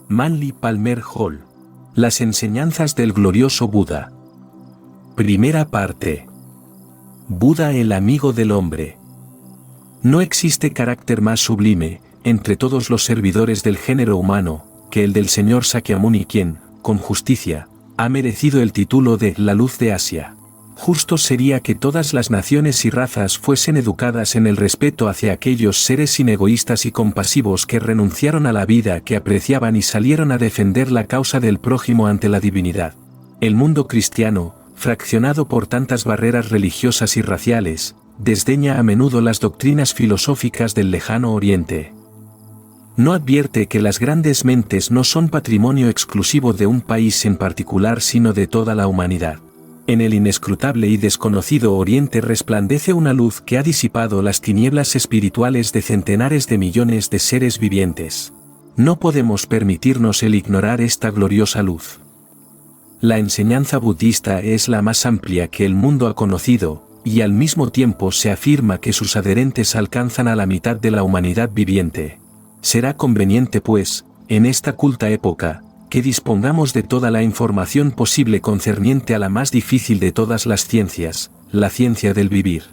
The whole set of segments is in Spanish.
Manly Palmer Hall. Las enseñanzas del glorioso Buda. Primera parte. Buda, el amigo del hombre. No existe carácter más sublime, entre todos los servidores del género humano, que el del señor Sakyamuni, quien, con justicia, ha merecido el título de la luz de Asia. Justo sería que todas las naciones y razas fuesen educadas en el respeto hacia aquellos seres inegoístas y compasivos que renunciaron a la vida que apreciaban y salieron a defender la causa del prójimo ante la divinidad. El mundo cristiano, fraccionado por tantas barreras religiosas y raciales, desdeña a menudo las doctrinas filosóficas del lejano Oriente. No advierte que las grandes mentes no son patrimonio exclusivo de un país en particular sino de toda la humanidad. En el inescrutable y desconocido Oriente resplandece una luz que ha disipado las tinieblas espirituales de centenares de millones de seres vivientes. No podemos permitirnos el ignorar esta gloriosa luz. La enseñanza budista es la más amplia que el mundo ha conocido, y al mismo tiempo se afirma que sus adherentes alcanzan a la mitad de la humanidad viviente. Será conveniente, pues, en esta culta época, que dispongamos de toda la información posible concerniente a la más difícil de todas las ciencias, la ciencia del vivir.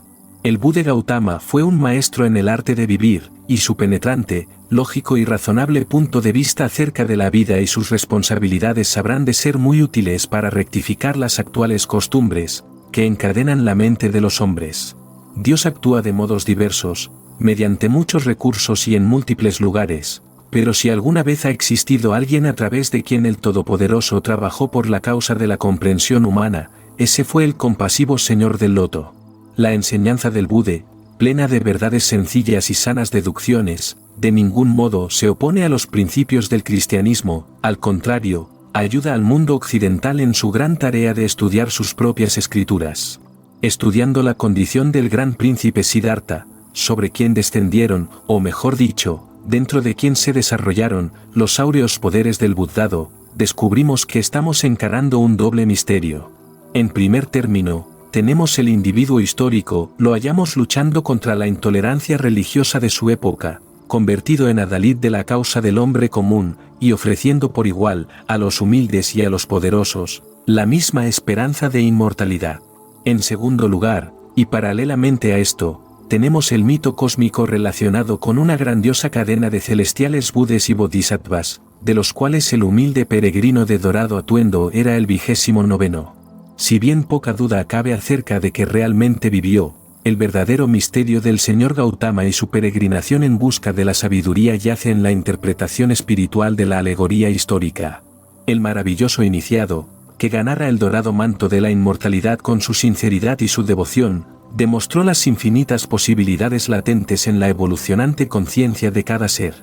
El Buda Gautama fue un maestro en el arte de vivir, y su penetrante, lógico y razonable punto de vista acerca de la vida y sus responsabilidades habrán de ser muy útiles para rectificar las actuales costumbres, que encadenan la mente de los hombres. Dios actúa de modos diversos, mediante muchos recursos y en múltiples lugares. Pero si alguna vez ha existido alguien a través de quien el Todopoderoso trabajó por la causa de la comprensión humana, ese fue el compasivo Señor del Loto. La enseñanza del Buda, plena de verdades sencillas y sanas deducciones, de ningún modo se opone a los principios del cristianismo, al contrario, ayuda al mundo occidental en su gran tarea de estudiar sus propias escrituras. Estudiando la condición del gran príncipe Siddhartha, sobre quien descendieron, o mejor dicho, dentro de quien se desarrollaron los áureos poderes del buddhado, descubrimos que estamos encarando un doble misterio. En primer término, tenemos el individuo histórico, lo hallamos luchando contra la intolerancia religiosa de su época, convertido en adalid de la causa del hombre común, y ofreciendo por igual, a los humildes y a los poderosos, la misma esperanza de inmortalidad. En segundo lugar, y paralelamente a esto, tenemos el mito cósmico relacionado con una grandiosa cadena de celestiales budes y bodhisattvas, de los cuales el humilde peregrino de dorado atuendo era el 29º. Si bien poca duda cabe acerca de que realmente vivió, el verdadero misterio del señor Gautama y su peregrinación en busca de la sabiduría yace en la interpretación espiritual de la alegoría histórica. El maravilloso iniciado, que ganara el dorado manto de la inmortalidad con su sinceridad y su devoción, demostró las infinitas posibilidades latentes en la evolucionante conciencia de cada ser.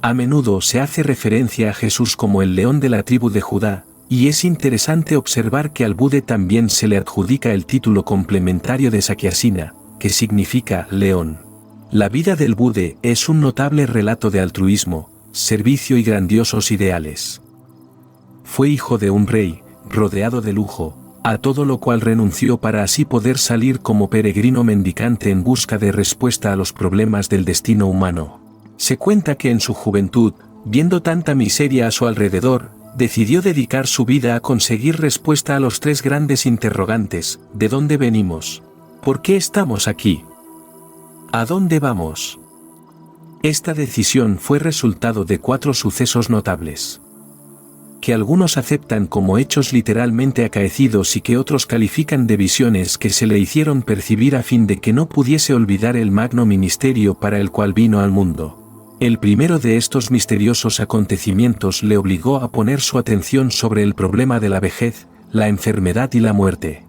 A menudo se hace referencia a Jesús como el león de la tribu de Judá, y es interesante observar que al Buda también se le adjudica el título complementario de Sakyasina, que significa león. La vida del Buda es un notable relato de altruismo, servicio y grandiosos ideales. Fue hijo de un rey, rodeado de lujo, a todo lo cual renunció para así poder salir como peregrino mendicante en busca de respuesta a los problemas del destino humano. Se cuenta que en su juventud, viendo tanta miseria a su alrededor, decidió dedicar su vida a conseguir respuesta a los tres grandes interrogantes: ¿de dónde venimos? ¿Por qué estamos aquí? ¿A dónde vamos? Esta decisión fue resultado de 4 sucesos notables, que algunos aceptan como hechos literalmente acaecidos y que otros califican de visiones que se le hicieron percibir a fin de que no pudiese olvidar el magno ministerio para el cual vino al mundo. El primero de estos misteriosos acontecimientos le obligó a poner su atención sobre el problema de la vejez, la enfermedad y la muerte.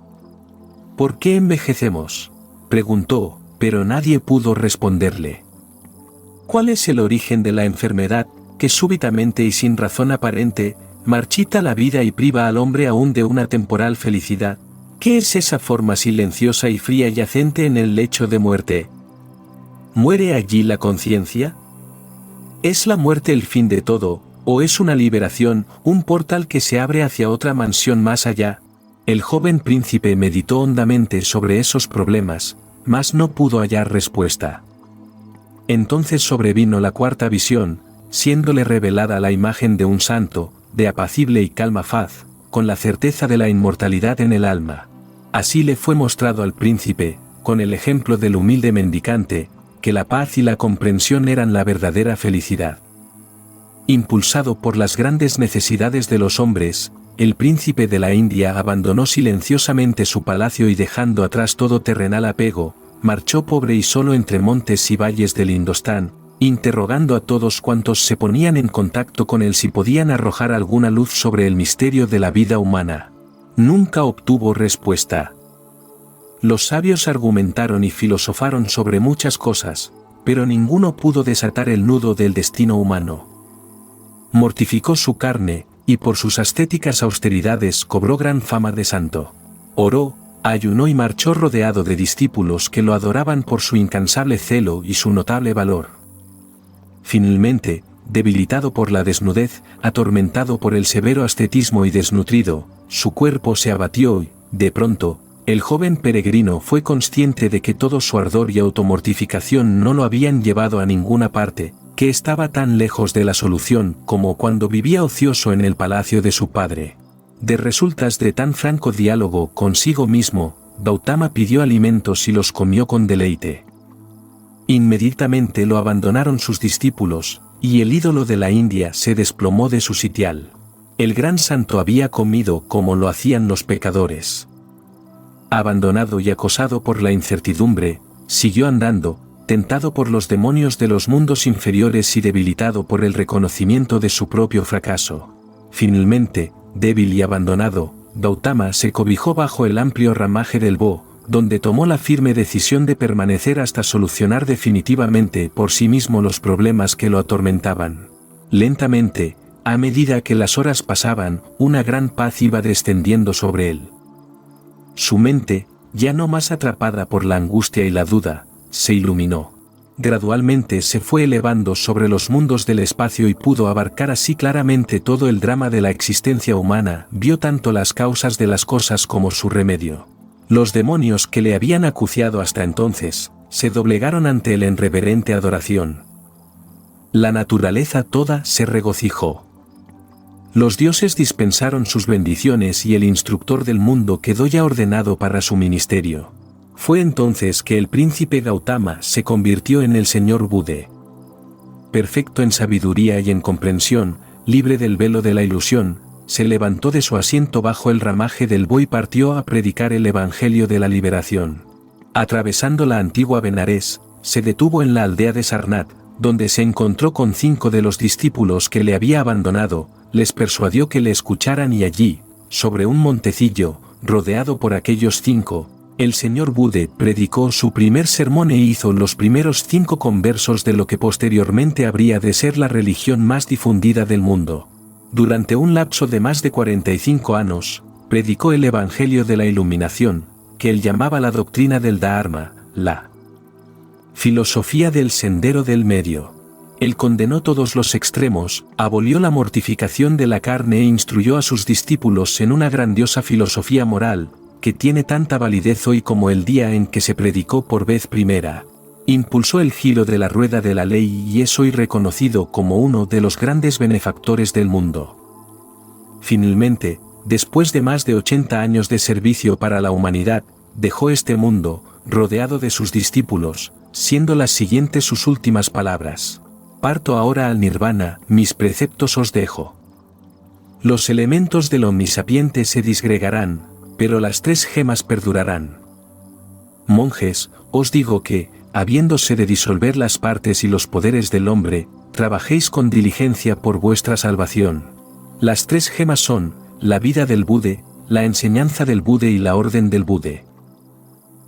¿Por qué envejecemos?, preguntó, pero nadie pudo responderle. ¿Cuál es el origen de la enfermedad, que súbitamente y sin razón aparente, marchita la vida y priva al hombre aún de una temporal felicidad? ¿Qué es esa forma silenciosa y fría yacente en el lecho de muerte? ¿Muere allí la conciencia? ¿Es la muerte el fin de todo, o es una liberación, un portal que se abre hacia otra mansión más allá? El joven príncipe meditó hondamente sobre esos problemas, mas no pudo hallar respuesta. Entonces sobrevino la cuarta visión, siéndole revelada la imagen de un santo, de apacible y calma faz, con la certeza de la inmortalidad en el alma. Así le fue mostrado al príncipe, con el ejemplo del humilde mendicante, que la paz y la comprensión eran la verdadera felicidad. Impulsado por las grandes necesidades de los hombres, el príncipe de la India abandonó silenciosamente su palacio y dejando atrás todo terrenal apego, marchó pobre y solo entre montes y valles del Indostán, interrogando a todos cuantos se ponían en contacto con él si podían arrojar alguna luz sobre el misterio de la vida humana. Nunca obtuvo respuesta. Los sabios argumentaron y filosofaron sobre muchas cosas, pero ninguno pudo desatar el nudo del destino humano. Mortificó su carne, y por sus ascéticas austeridades cobró gran fama de santo. Oró, ayunó y marchó rodeado de discípulos que lo adoraban por su incansable celo y su notable valor. Finalmente, debilitado por la desnudez, atormentado por el severo ascetismo y desnutrido, su cuerpo se abatió y, de pronto, el joven peregrino fue consciente de que todo su ardor y automortificación no lo habían llevado a ninguna parte, que estaba tan lejos de la solución como cuando vivía ocioso en el palacio de su padre. De resultas de tan franco diálogo consigo mismo, Gautama pidió alimentos y los comió con deleite. Inmediatamente lo abandonaron sus discípulos, y el ídolo de la India se desplomó de su sitial. El gran santo había comido como lo hacían los pecadores. Abandonado y acosado por la incertidumbre, siguió andando, tentado por los demonios de los mundos inferiores y debilitado por el reconocimiento de su propio fracaso. Finalmente, débil y abandonado, Gautama se cobijó bajo el amplio ramaje del Bo, donde tomó la firme decisión de permanecer hasta solucionar definitivamente por sí mismo los problemas que lo atormentaban. Lentamente, a medida que las horas pasaban, una gran paz iba descendiendo sobre él. Su mente, ya no más atrapada por la angustia y la duda, se iluminó. Gradualmente se fue elevando sobre los mundos del espacio y pudo abarcar así claramente todo el drama de la existencia humana, vio tanto las causas de las cosas como su remedio. Los demonios que le habían acuciado hasta entonces, se doblegaron ante él en reverente adoración. La naturaleza toda se regocijó. Los dioses dispensaron sus bendiciones y el instructor del mundo quedó ya ordenado para su ministerio. Fue entonces que el príncipe Gautama se convirtió en el señor Buda. Perfecto en sabiduría y en comprensión, libre del velo de la ilusión, se levantó de su asiento bajo el ramaje del Bo y partió a predicar el evangelio de la liberación. Atravesando la antigua Benares, se detuvo en la aldea de Sarnath, donde se encontró con 5 de los discípulos que le había abandonado, les persuadió que le escucharan y allí, sobre un montecillo, rodeado por aquellos 5, el señor Buda predicó su primer sermón e hizo los primeros 5 conversos de lo que posteriormente habría de ser la religión más difundida del mundo. Durante un lapso de más de 45 años, predicó el Evangelio de la Iluminación, que él llamaba la doctrina del Dharma, la filosofía del sendero del medio. Él condenó todos los extremos, abolió la mortificación de la carne e instruyó a sus discípulos en una grandiosa filosofía moral, que tiene tanta validez hoy como el día en que se predicó por vez primera. Impulsó el giro de la rueda de la ley y es hoy reconocido como uno de los grandes benefactores del mundo. Finalmente, después de más de 80 años de servicio para la humanidad, dejó este mundo, rodeado de sus discípulos, siendo las siguientes sus últimas palabras. Parto ahora al nirvana, mis preceptos os dejo. Los elementos del omnisapiente se disgregarán, pero las 3 gemas perdurarán. Monjes, os digo que, habiéndose de disolver las partes y los poderes del hombre, trabajéis con diligencia por vuestra salvación. Las 3 gemas son, la vida del Buda, la enseñanza del Buda y la orden del Buda.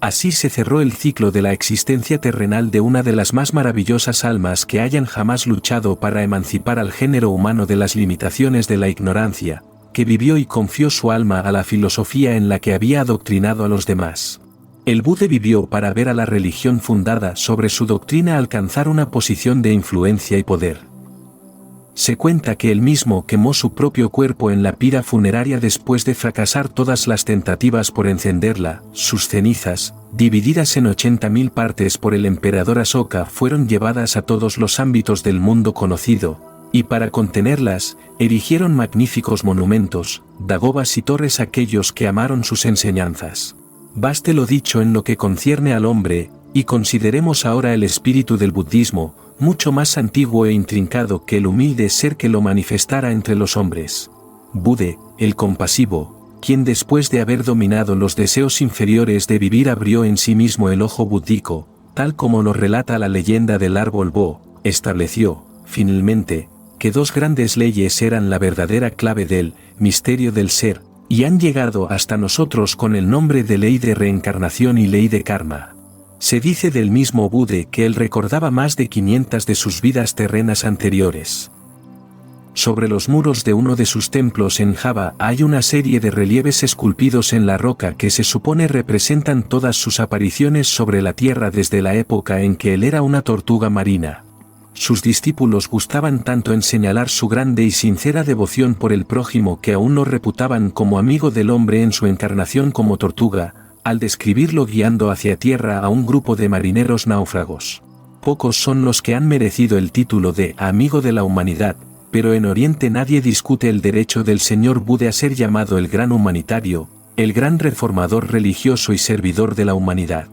Así se cerró el ciclo de la existencia terrenal de una de las más maravillosas almas que hayan jamás luchado para emancipar al género humano de las limitaciones de la ignorancia, que vivió y confió su alma a la filosofía en la que había adoctrinado a los demás. El Buda vivió para ver a la religión fundada sobre su doctrina alcanzar una posición de influencia y poder. Se cuenta que él mismo quemó su propio cuerpo en la pira funeraria después de fracasar todas las tentativas por encenderla. Sus cenizas, divididas en 80.000 partes por el emperador Asoka, fueron llevadas a todos los ámbitos del mundo conocido, Y para contenerlas, erigieron magníficos monumentos, dagovas y torres aquellos que amaron sus enseñanzas. Baste lo dicho en lo que concierne al hombre, y consideremos ahora el espíritu del budismo, mucho más antiguo e intrincado que el humilde ser que lo manifestara entre los hombres. Bude, el compasivo, quien después de haber dominado los deseos inferiores de vivir abrió en sí mismo el ojo búdico, tal como lo relata la leyenda del árbol Bo, estableció, finalmente, que dos grandes leyes eran la verdadera clave del misterio del ser, y han llegado hasta nosotros con el nombre de ley de reencarnación y ley de karma. Se dice del mismo Bude que él recordaba más de 500 de sus vidas terrenas anteriores. Sobre los muros de uno de sus templos en Java hay una serie de relieves esculpidos en la roca que se supone representan todas sus apariciones sobre la tierra desde la época en que él era una tortuga marina. Sus discípulos gustaban tanto en señalar su grande y sincera devoción por el prójimo que aún lo reputaban como amigo del hombre en su encarnación como tortuga, al describirlo guiando hacia tierra a un grupo de marineros náufragos. Pocos son los que han merecido el título de amigo de la humanidad, pero en Oriente nadie discute el derecho del señor Buda a ser llamado el gran humanitario, el gran reformador religioso y servidor de la humanidad.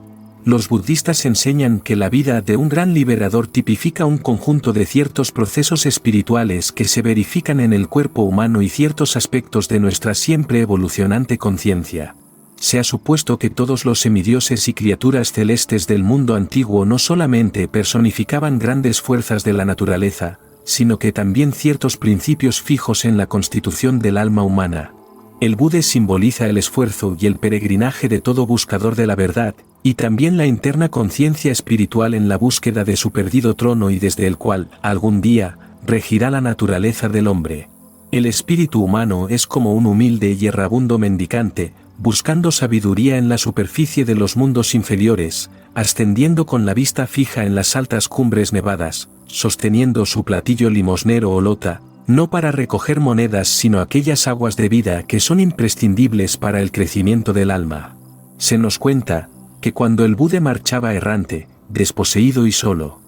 Los budistas enseñan que la vida de un gran liberador tipifica un conjunto de ciertos procesos espirituales que se verifican en el cuerpo humano y ciertos aspectos de nuestra siempre evolucionante conciencia. Se ha supuesto que todos los semidioses y criaturas celestes del mundo antiguo no solamente personificaban grandes fuerzas de la naturaleza, sino que también ciertos principios fijos en la constitución del alma humana. El Buda simboliza el esfuerzo y el peregrinaje de todo buscador de la verdad, y también la interna conciencia espiritual en la búsqueda de su perdido trono y desde el cual, algún día, regirá la naturaleza del hombre. El espíritu humano es como un humilde y errabundo mendicante, buscando sabiduría en la superficie de los mundos inferiores, ascendiendo con la vista fija en las altas cumbres nevadas, sosteniendo su platillo limosnero o lota, no para recoger monedas sino aquellas aguas de vida que son imprescindibles para el crecimiento del alma. Se nos cuenta, que cuando el Buda marchaba errante, desposeído y solo,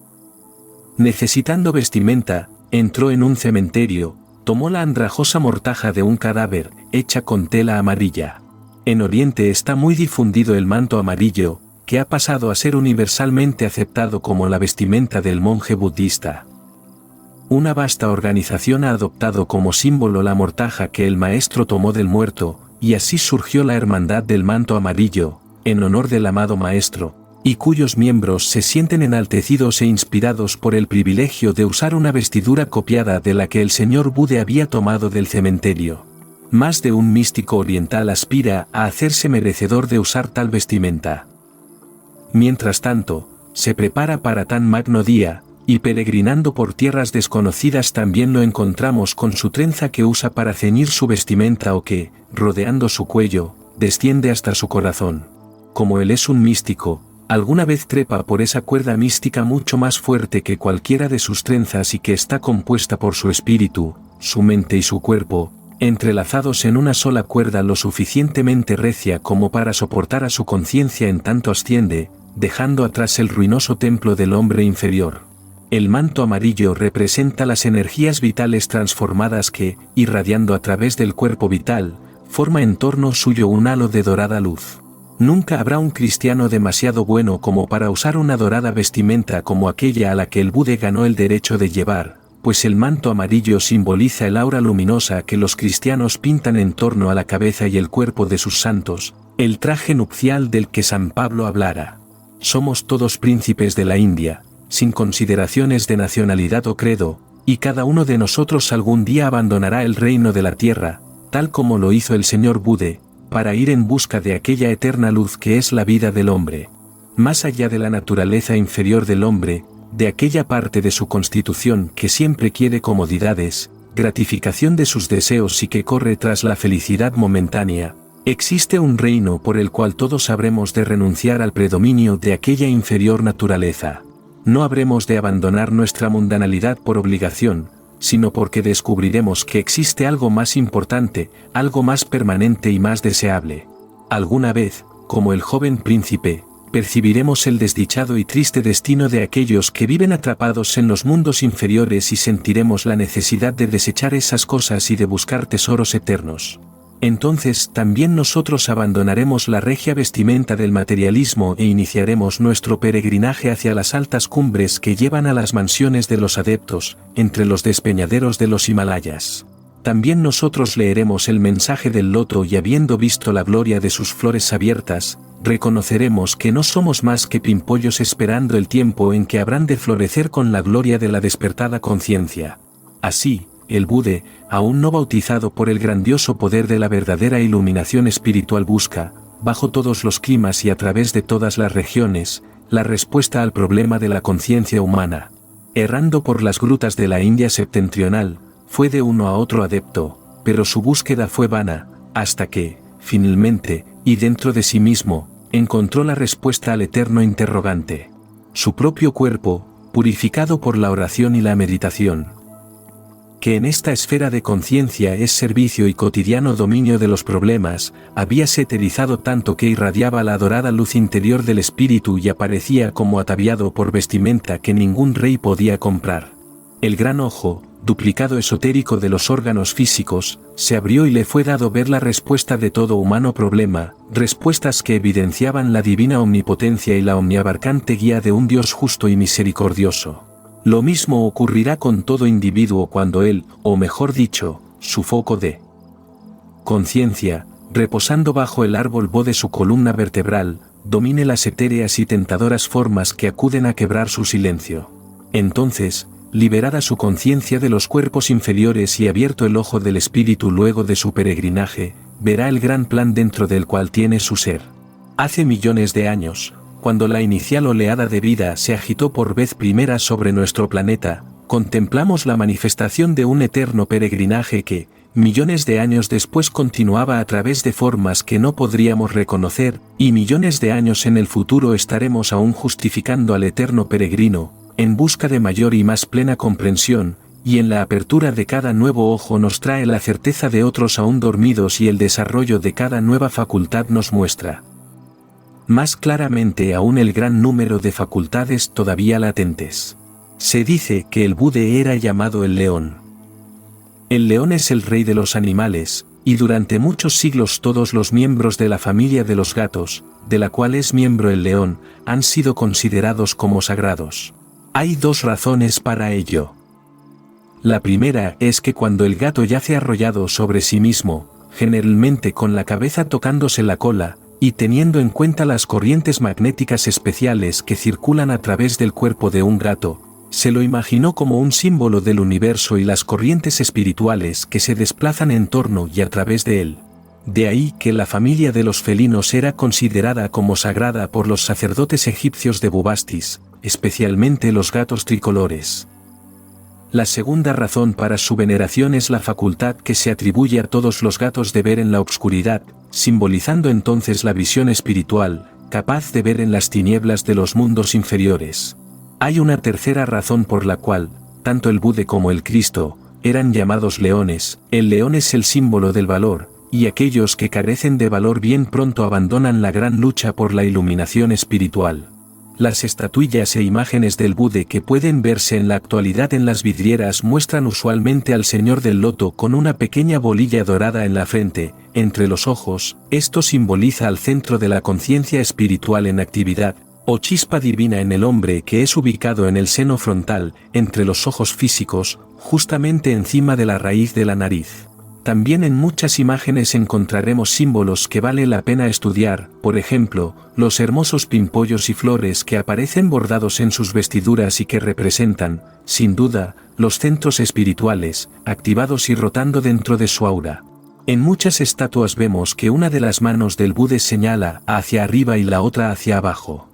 necesitando vestimenta, entró en un cementerio, tomó la andrajosa mortaja de un cadáver, hecha con tela amarilla. En Oriente está muy difundido el manto amarillo, que ha pasado a ser universalmente aceptado como la vestimenta del monje budista. Una vasta organización ha adoptado como símbolo la mortaja que el maestro tomó del muerto, y así surgió la Hermandad del Manto Amarillo, en honor del amado maestro, y cuyos miembros se sienten enaltecidos e inspirados por el privilegio de usar una vestidura copiada de la que el señor Buda había tomado del cementerio. Más de un místico oriental aspira a hacerse merecedor de usar tal vestimenta. Mientras tanto, se prepara para tan magno día, y peregrinando por tierras desconocidas también lo encontramos con su trenza que usa para ceñir su vestimenta o que, rodeando su cuello, desciende hasta su corazón. Como él es un místico, alguna vez trepa por esa cuerda mística mucho más fuerte que cualquiera de sus trenzas y que está compuesta por su espíritu, su mente y su cuerpo, entrelazados en una sola cuerda lo suficientemente recia como para soportar a su conciencia en tanto asciende, dejando atrás el ruinoso templo del hombre inferior. El manto amarillo representa las energías vitales transformadas que, irradiando a través del cuerpo vital, forma en torno suyo un halo de dorada luz. Nunca habrá un cristiano demasiado bueno como para usar una dorada vestimenta como aquella a la que el Buda ganó el derecho de llevar, pues el manto amarillo simboliza el aura luminosa que los cristianos pintan en torno a la cabeza y el cuerpo de sus santos, el traje nupcial del que San Pablo hablara. Somos todos príncipes de la India, sin consideraciones de nacionalidad o credo, y cada uno de nosotros algún día abandonará el reino de la tierra, tal como lo hizo el señor Buda, para ir en busca de aquella eterna luz que es la vida del hombre. Más allá de la naturaleza inferior del hombre, de aquella parte de su constitución que siempre quiere comodidades, gratificación de sus deseos y que corre tras la felicidad momentánea, existe un reino por el cual todos habremos de renunciar al predominio de aquella inferior naturaleza. No habremos de abandonar nuestra mundanalidad por obligación, sino porque descubriremos que existe algo más importante, algo más permanente y más deseable. Alguna vez, como el joven príncipe, percibiremos el desdichado y triste destino de aquellos que viven atrapados en los mundos inferiores y sentiremos la necesidad de desechar esas cosas y de buscar tesoros eternos. Entonces también nosotros abandonaremos la regia vestimenta del materialismo e iniciaremos nuestro peregrinaje hacia las altas cumbres que llevan a las mansiones de los adeptos, entre los despeñaderos de los Himalayas. También nosotros leeremos el mensaje del loto y habiendo visto la gloria de sus flores abiertas, reconoceremos que no somos más que pimpollos esperando el tiempo en que habrán de florecer con la gloria de la despertada conciencia. Así, el Buda, aún no bautizado por el grandioso poder de la verdadera iluminación espiritual busca, bajo todos los climas y a través de todas las regiones, la respuesta al problema de la conciencia humana. Errando por las grutas de la India septentrional, fue de uno a otro adepto, pero su búsqueda fue vana, hasta que, finalmente, y dentro de sí mismo, encontró la respuesta al eterno interrogante. Su propio cuerpo, purificado por la oración y la meditación. Que en esta esfera de conciencia es servicio y cotidiano dominio de los problemas, habíase eterizado tanto que irradiaba la adorada luz interior del espíritu y aparecía como ataviado por vestimenta que ningún rey podía comprar. El gran ojo, duplicado esotérico de los órganos físicos, se abrió y le fue dado ver la respuesta de todo humano problema, respuestas que evidenciaban la divina omnipotencia y la omniabarcante guía de un Dios justo y misericordioso. Lo mismo ocurrirá con todo individuo cuando él, o mejor dicho, su foco de conciencia, reposando bajo el árbol bo de su columna vertebral, domine las etéreas y tentadoras formas que acuden a quebrar su silencio. Entonces, liberada su conciencia de los cuerpos inferiores y abierto el ojo del espíritu luego de su peregrinaje, verá el gran plan dentro del cual tiene su ser. Hace millones de años, cuando la inicial oleada de vida se agitó por vez primera sobre nuestro planeta, contemplamos la manifestación de un eterno peregrinaje que, millones de años después continuaba a través de formas que no podríamos reconocer, y millones de años en el futuro estaremos aún justificando al eterno peregrino, en busca de mayor y más plena comprensión, y en la apertura de cada nuevo ojo nos trae la certeza de otros aún dormidos y el desarrollo de cada nueva facultad nos muestra más claramente aún el gran número de facultades todavía latentes. Se dice que el Buda era llamado el león. El león es el rey de los animales, y durante muchos siglos todos los miembros de la familia de los gatos, de la cual es miembro el león, han sido considerados como sagrados. Hay dos razones para ello. La primera es que cuando el gato yace arrollado sobre sí mismo, generalmente con la cabeza tocándose la cola, y teniendo en cuenta las corrientes magnéticas especiales que circulan a través del cuerpo de un gato, se lo imaginó como un símbolo del universo y las corrientes espirituales que se desplazan en torno y a través de él. De ahí que la familia de los felinos era considerada como sagrada por los sacerdotes egipcios de Bubastis, especialmente los gatos tricolores. La segunda razón para su veneración es la facultad que se atribuye a todos los gatos de ver en la oscuridad, simbolizando entonces la visión espiritual, capaz de ver en las tinieblas de los mundos inferiores. Hay una tercera razón por la cual, tanto el Buda como el Cristo, eran llamados leones. El león es el símbolo del valor, y aquellos que carecen de valor bien pronto abandonan la gran lucha por la iluminación espiritual. Las estatuillas e imágenes del Buda que pueden verse en la actualidad en las vidrieras muestran usualmente al Señor del Loto con una pequeña bolilla dorada en la frente, entre los ojos. Esto simboliza al centro de la conciencia espiritual en actividad, o chispa divina en el hombre que es ubicado en el seno frontal, entre los ojos físicos, justamente encima de la raíz de la nariz. También en muchas imágenes encontraremos símbolos que vale la pena estudiar, por ejemplo, los hermosos pimpollos y flores que aparecen bordados en sus vestiduras y que representan, sin duda, los centros espirituales, activados y rotando dentro de su aura. En muchas estatuas vemos que una de las manos del Buda señala hacia arriba y la otra hacia abajo.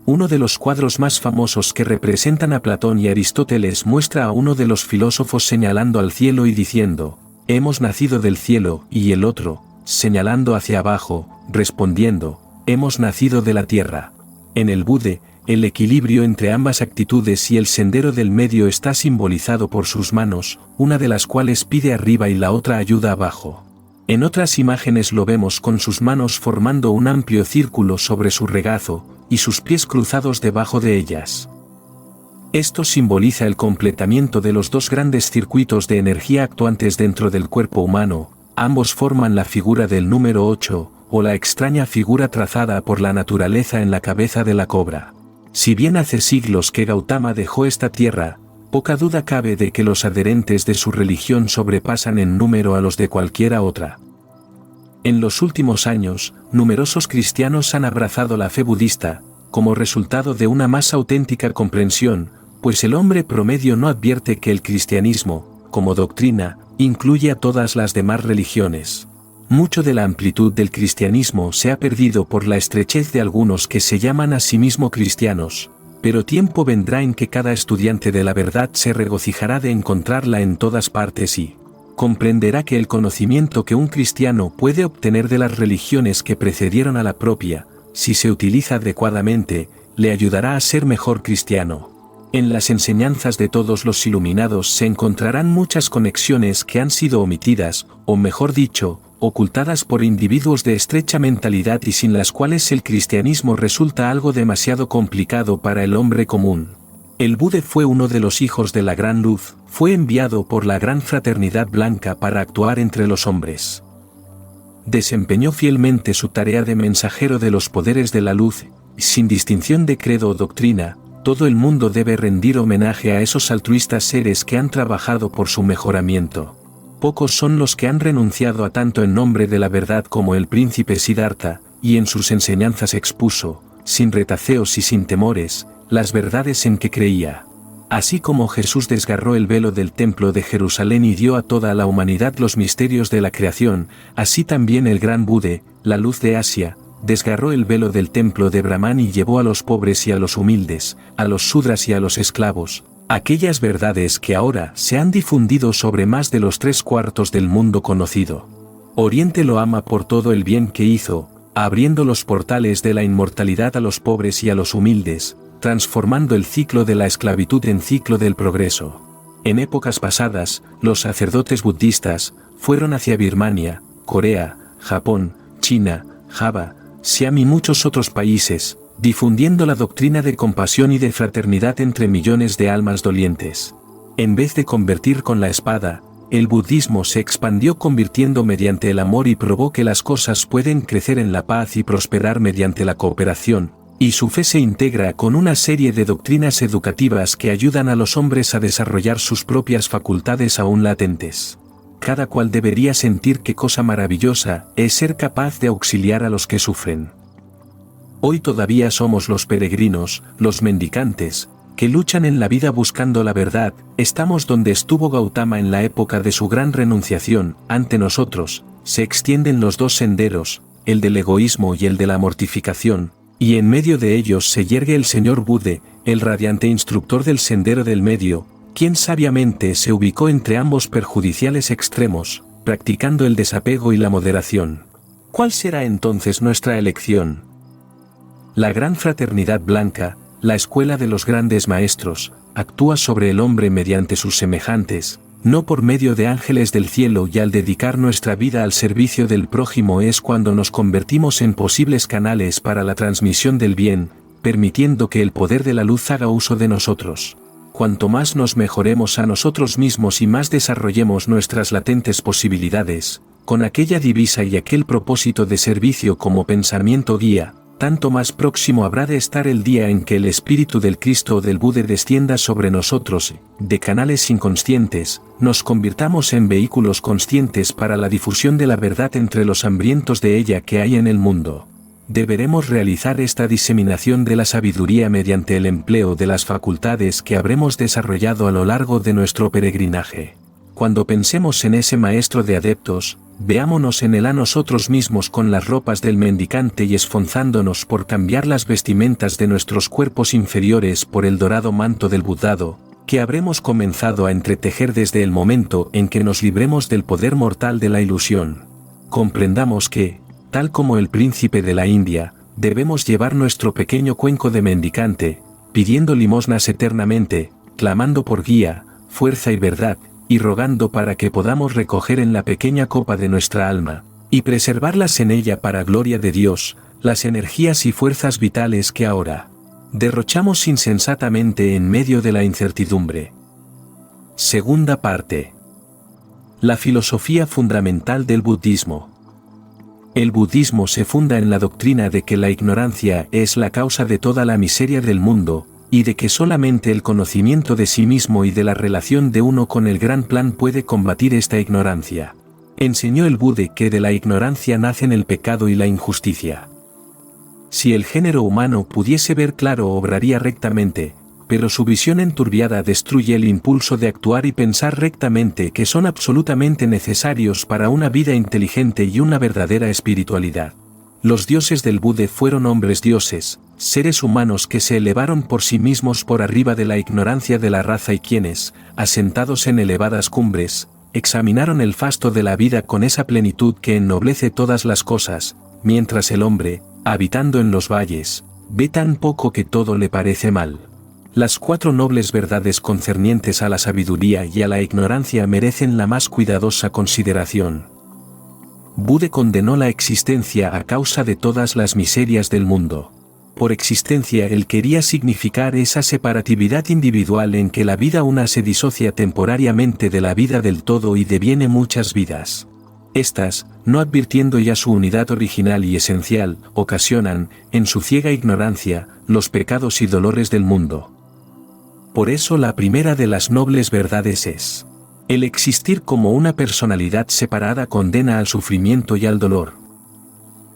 Uno de los cuadros más famosos que representan a Platón y Aristóteles muestra a uno de los filósofos señalando al cielo y diciendo: hemos nacido del cielo, y el otro, señalando hacia abajo, respondiendo: hemos nacido de la tierra. En el Buda, el equilibrio entre ambas actitudes y el sendero del medio está simbolizado por sus manos, una de las cuales pide arriba y la otra ayuda abajo. En otras imágenes lo vemos con sus manos formando un amplio círculo sobre su regazo, y sus pies cruzados debajo de ellas. Esto simboliza el completamiento de los dos grandes circuitos de energía actuantes dentro del cuerpo humano, ambos forman la figura del número 8, o la extraña figura trazada por la naturaleza en la cabeza de la cobra. Si bien hace siglos que Gautama dejó esta tierra, poca duda cabe de que los adherentes de su religión sobrepasan en número a los de cualquiera otra. En los últimos años, numerosos cristianos han abrazado la fe budista, como resultado de una más auténtica comprensión, pues el hombre promedio no advierte que el cristianismo, como doctrina, incluye a todas las demás religiones. Mucho de la amplitud del cristianismo se ha perdido por la estrechez de algunos que se llaman a sí mismos cristianos, pero tiempo vendrá en que cada estudiante de la verdad se regocijará de encontrarla en todas partes y comprenderá que el conocimiento que un cristiano puede obtener de las religiones que precedieron a la propia, si se utiliza adecuadamente, le ayudará a ser mejor cristiano. En las enseñanzas de todos los iluminados se encontrarán muchas conexiones que han sido omitidas, o mejor dicho, ocultadas por individuos de estrecha mentalidad y sin las cuales el cristianismo resulta algo demasiado complicado para el hombre común. El Buda fue uno de los hijos de la Gran Luz, fue enviado por la Gran Fraternidad Blanca para actuar entre los hombres. Desempeñó fielmente su tarea de mensajero de los poderes de la luz, sin distinción de credo o doctrina. Todo el mundo debe rendir homenaje a esos altruistas seres que han trabajado por su mejoramiento. Pocos son los que han renunciado a tanto en nombre de la verdad como el príncipe Siddhartha, y en sus enseñanzas expuso, sin retaceos y sin temores, las verdades en que creía. Así como Jesús desgarró el velo del templo de Jerusalén y dio a toda la humanidad los misterios de la creación, así también el gran Buda, la luz de Asia, desgarró el velo del templo de Brahman y llevó a los pobres y a los humildes, a los sudras y a los esclavos, aquellas verdades que ahora se han difundido sobre más de los 3/4 del mundo conocido. Oriente lo ama por todo el bien que hizo, abriendo los portales de la inmortalidad a los pobres y a los humildes, transformando el ciclo de la esclavitud en ciclo del progreso. En épocas pasadas, los sacerdotes budistas fueron hacia Birmania, Corea, Japón, China, Java, Siam y muchos otros países, difundiendo la doctrina de compasión y de fraternidad entre millones de almas dolientes. En vez de convertir con la espada, el budismo se expandió convirtiendo mediante el amor y probó que las cosas pueden crecer en la paz y prosperar mediante la cooperación, y su fe se integra con una serie de doctrinas educativas que ayudan a los hombres a desarrollar sus propias facultades aún latentes. Cada cual debería sentir qué cosa maravillosa es ser capaz de auxiliar a los que sufren. Hoy todavía somos los peregrinos, los mendicantes, que luchan en la vida buscando la verdad. Estamos donde estuvo Gautama en la época de su gran renunciación. Ante nosotros, se extienden los dos senderos, el del egoísmo y el de la mortificación, y en medio de ellos se yergue el Señor Buda, el radiante instructor del sendero del medio, quien sabiamente se ubicó entre ambos perjudiciales extremos, practicando el desapego y la moderación. ¿Cuál será entonces nuestra elección? La Gran Fraternidad Blanca, la escuela de los grandes maestros, actúa sobre el hombre mediante sus semejantes, no por medio de ángeles del cielo, y al dedicar nuestra vida al servicio del prójimo es cuando nos convertimos en posibles canales para la transmisión del bien, permitiendo que el poder de la luz haga uso de nosotros. Cuanto más nos mejoremos a nosotros mismos y más desarrollemos nuestras latentes posibilidades, con aquella divisa y aquel propósito de servicio como pensamiento guía, tanto más próximo habrá de estar el día en que el Espíritu del Cristo o del Buda descienda sobre nosotros, de canales inconscientes, nos convirtamos en vehículos conscientes para la difusión de la verdad entre los hambrientos de ella que hay en el mundo. Deberemos realizar esta diseminación de la sabiduría mediante el empleo de las facultades que habremos desarrollado a lo largo de nuestro peregrinaje. Cuando pensemos en ese maestro de adeptos, veámonos en él a nosotros mismos con las ropas del mendicante y esforzándonos por cambiar las vestimentas de nuestros cuerpos inferiores por el dorado manto del Buddhado, que habremos comenzado a entretejer desde el momento en que nos libremos del poder mortal de la ilusión. Comprendamos que, tal como el príncipe de la India, debemos llevar nuestro pequeño cuenco de mendicante, pidiendo limosnas eternamente, clamando por guía, fuerza y verdad, y rogando para que podamos recoger en la pequeña copa de nuestra alma, y preservarlas en ella para gloria de Dios, las energías y fuerzas vitales que ahora derrochamos insensatamente en medio de la incertidumbre. Segunda parte. La filosofía fundamental del budismo. El budismo se funda en la doctrina de que la ignorancia es la causa de toda la miseria del mundo, y de que solamente el conocimiento de sí mismo y de la relación de uno con el gran plan puede combatir esta ignorancia. Enseñó el Buda que de la ignorancia nacen el pecado y la injusticia. Si el género humano pudiese ver claro obraría rectamente, pero su visión enturbiada destruye el impulso de actuar y pensar rectamente que son absolutamente necesarios para una vida inteligente y una verdadera espiritualidad. Los dioses del Buda fueron hombres dioses, seres humanos que se elevaron por sí mismos por arriba de la ignorancia de la raza y quienes, asentados en elevadas cumbres, examinaron el fasto de la vida con esa plenitud que ennoblece todas las cosas, mientras el hombre, habitando en los valles, ve tan poco que todo le parece mal. Las 4 nobles verdades concernientes a la sabiduría y a la ignorancia merecen la más cuidadosa consideración. Buda condenó la existencia a causa de todas las miserias del mundo. Por existencia él quería significar esa separatividad individual en que la vida una se disocia temporariamente de la vida del todo y deviene muchas vidas. Estas, no advirtiendo ya su unidad original y esencial, ocasionan, en su ciega ignorancia, los pecados y dolores del mundo. Por eso la primera de las nobles verdades es: el existir como una personalidad separada condena al sufrimiento y al dolor.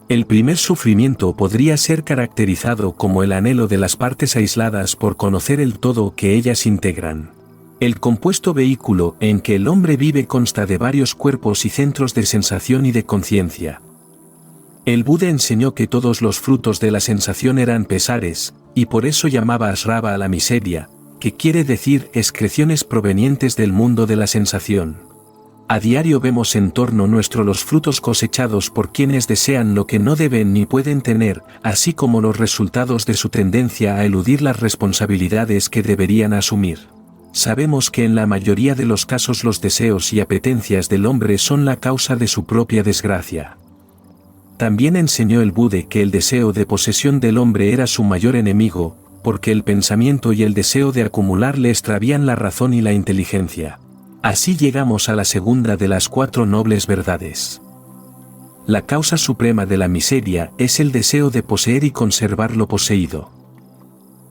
El primer sufrimiento podría ser caracterizado como el anhelo de las partes aisladas por conocer el todo que ellas integran. El compuesto vehículo en que el hombre vive consta de varios cuerpos y centros de sensación y de conciencia. El Buda enseñó que todos los frutos de la sensación eran pesares, y por eso llamaba asrava a la miseria, que quiere decir excreciones provenientes del mundo de la sensación. A diario vemos en torno nuestro los frutos cosechados por quienes desean lo que no deben ni pueden tener, así como los resultados de su tendencia a eludir las responsabilidades que deberían asumir. Sabemos que en la mayoría de los casos los deseos y apetencias del hombre son la causa de su propia desgracia. También enseñó el Buda que el deseo de posesión del hombre era su mayor enemigo, porque el pensamiento y el deseo de acumular le extravían la razón y la inteligencia. Así llegamos a la segunda de las 4 nobles verdades. La causa suprema de la miseria es el deseo de poseer y conservar lo poseído.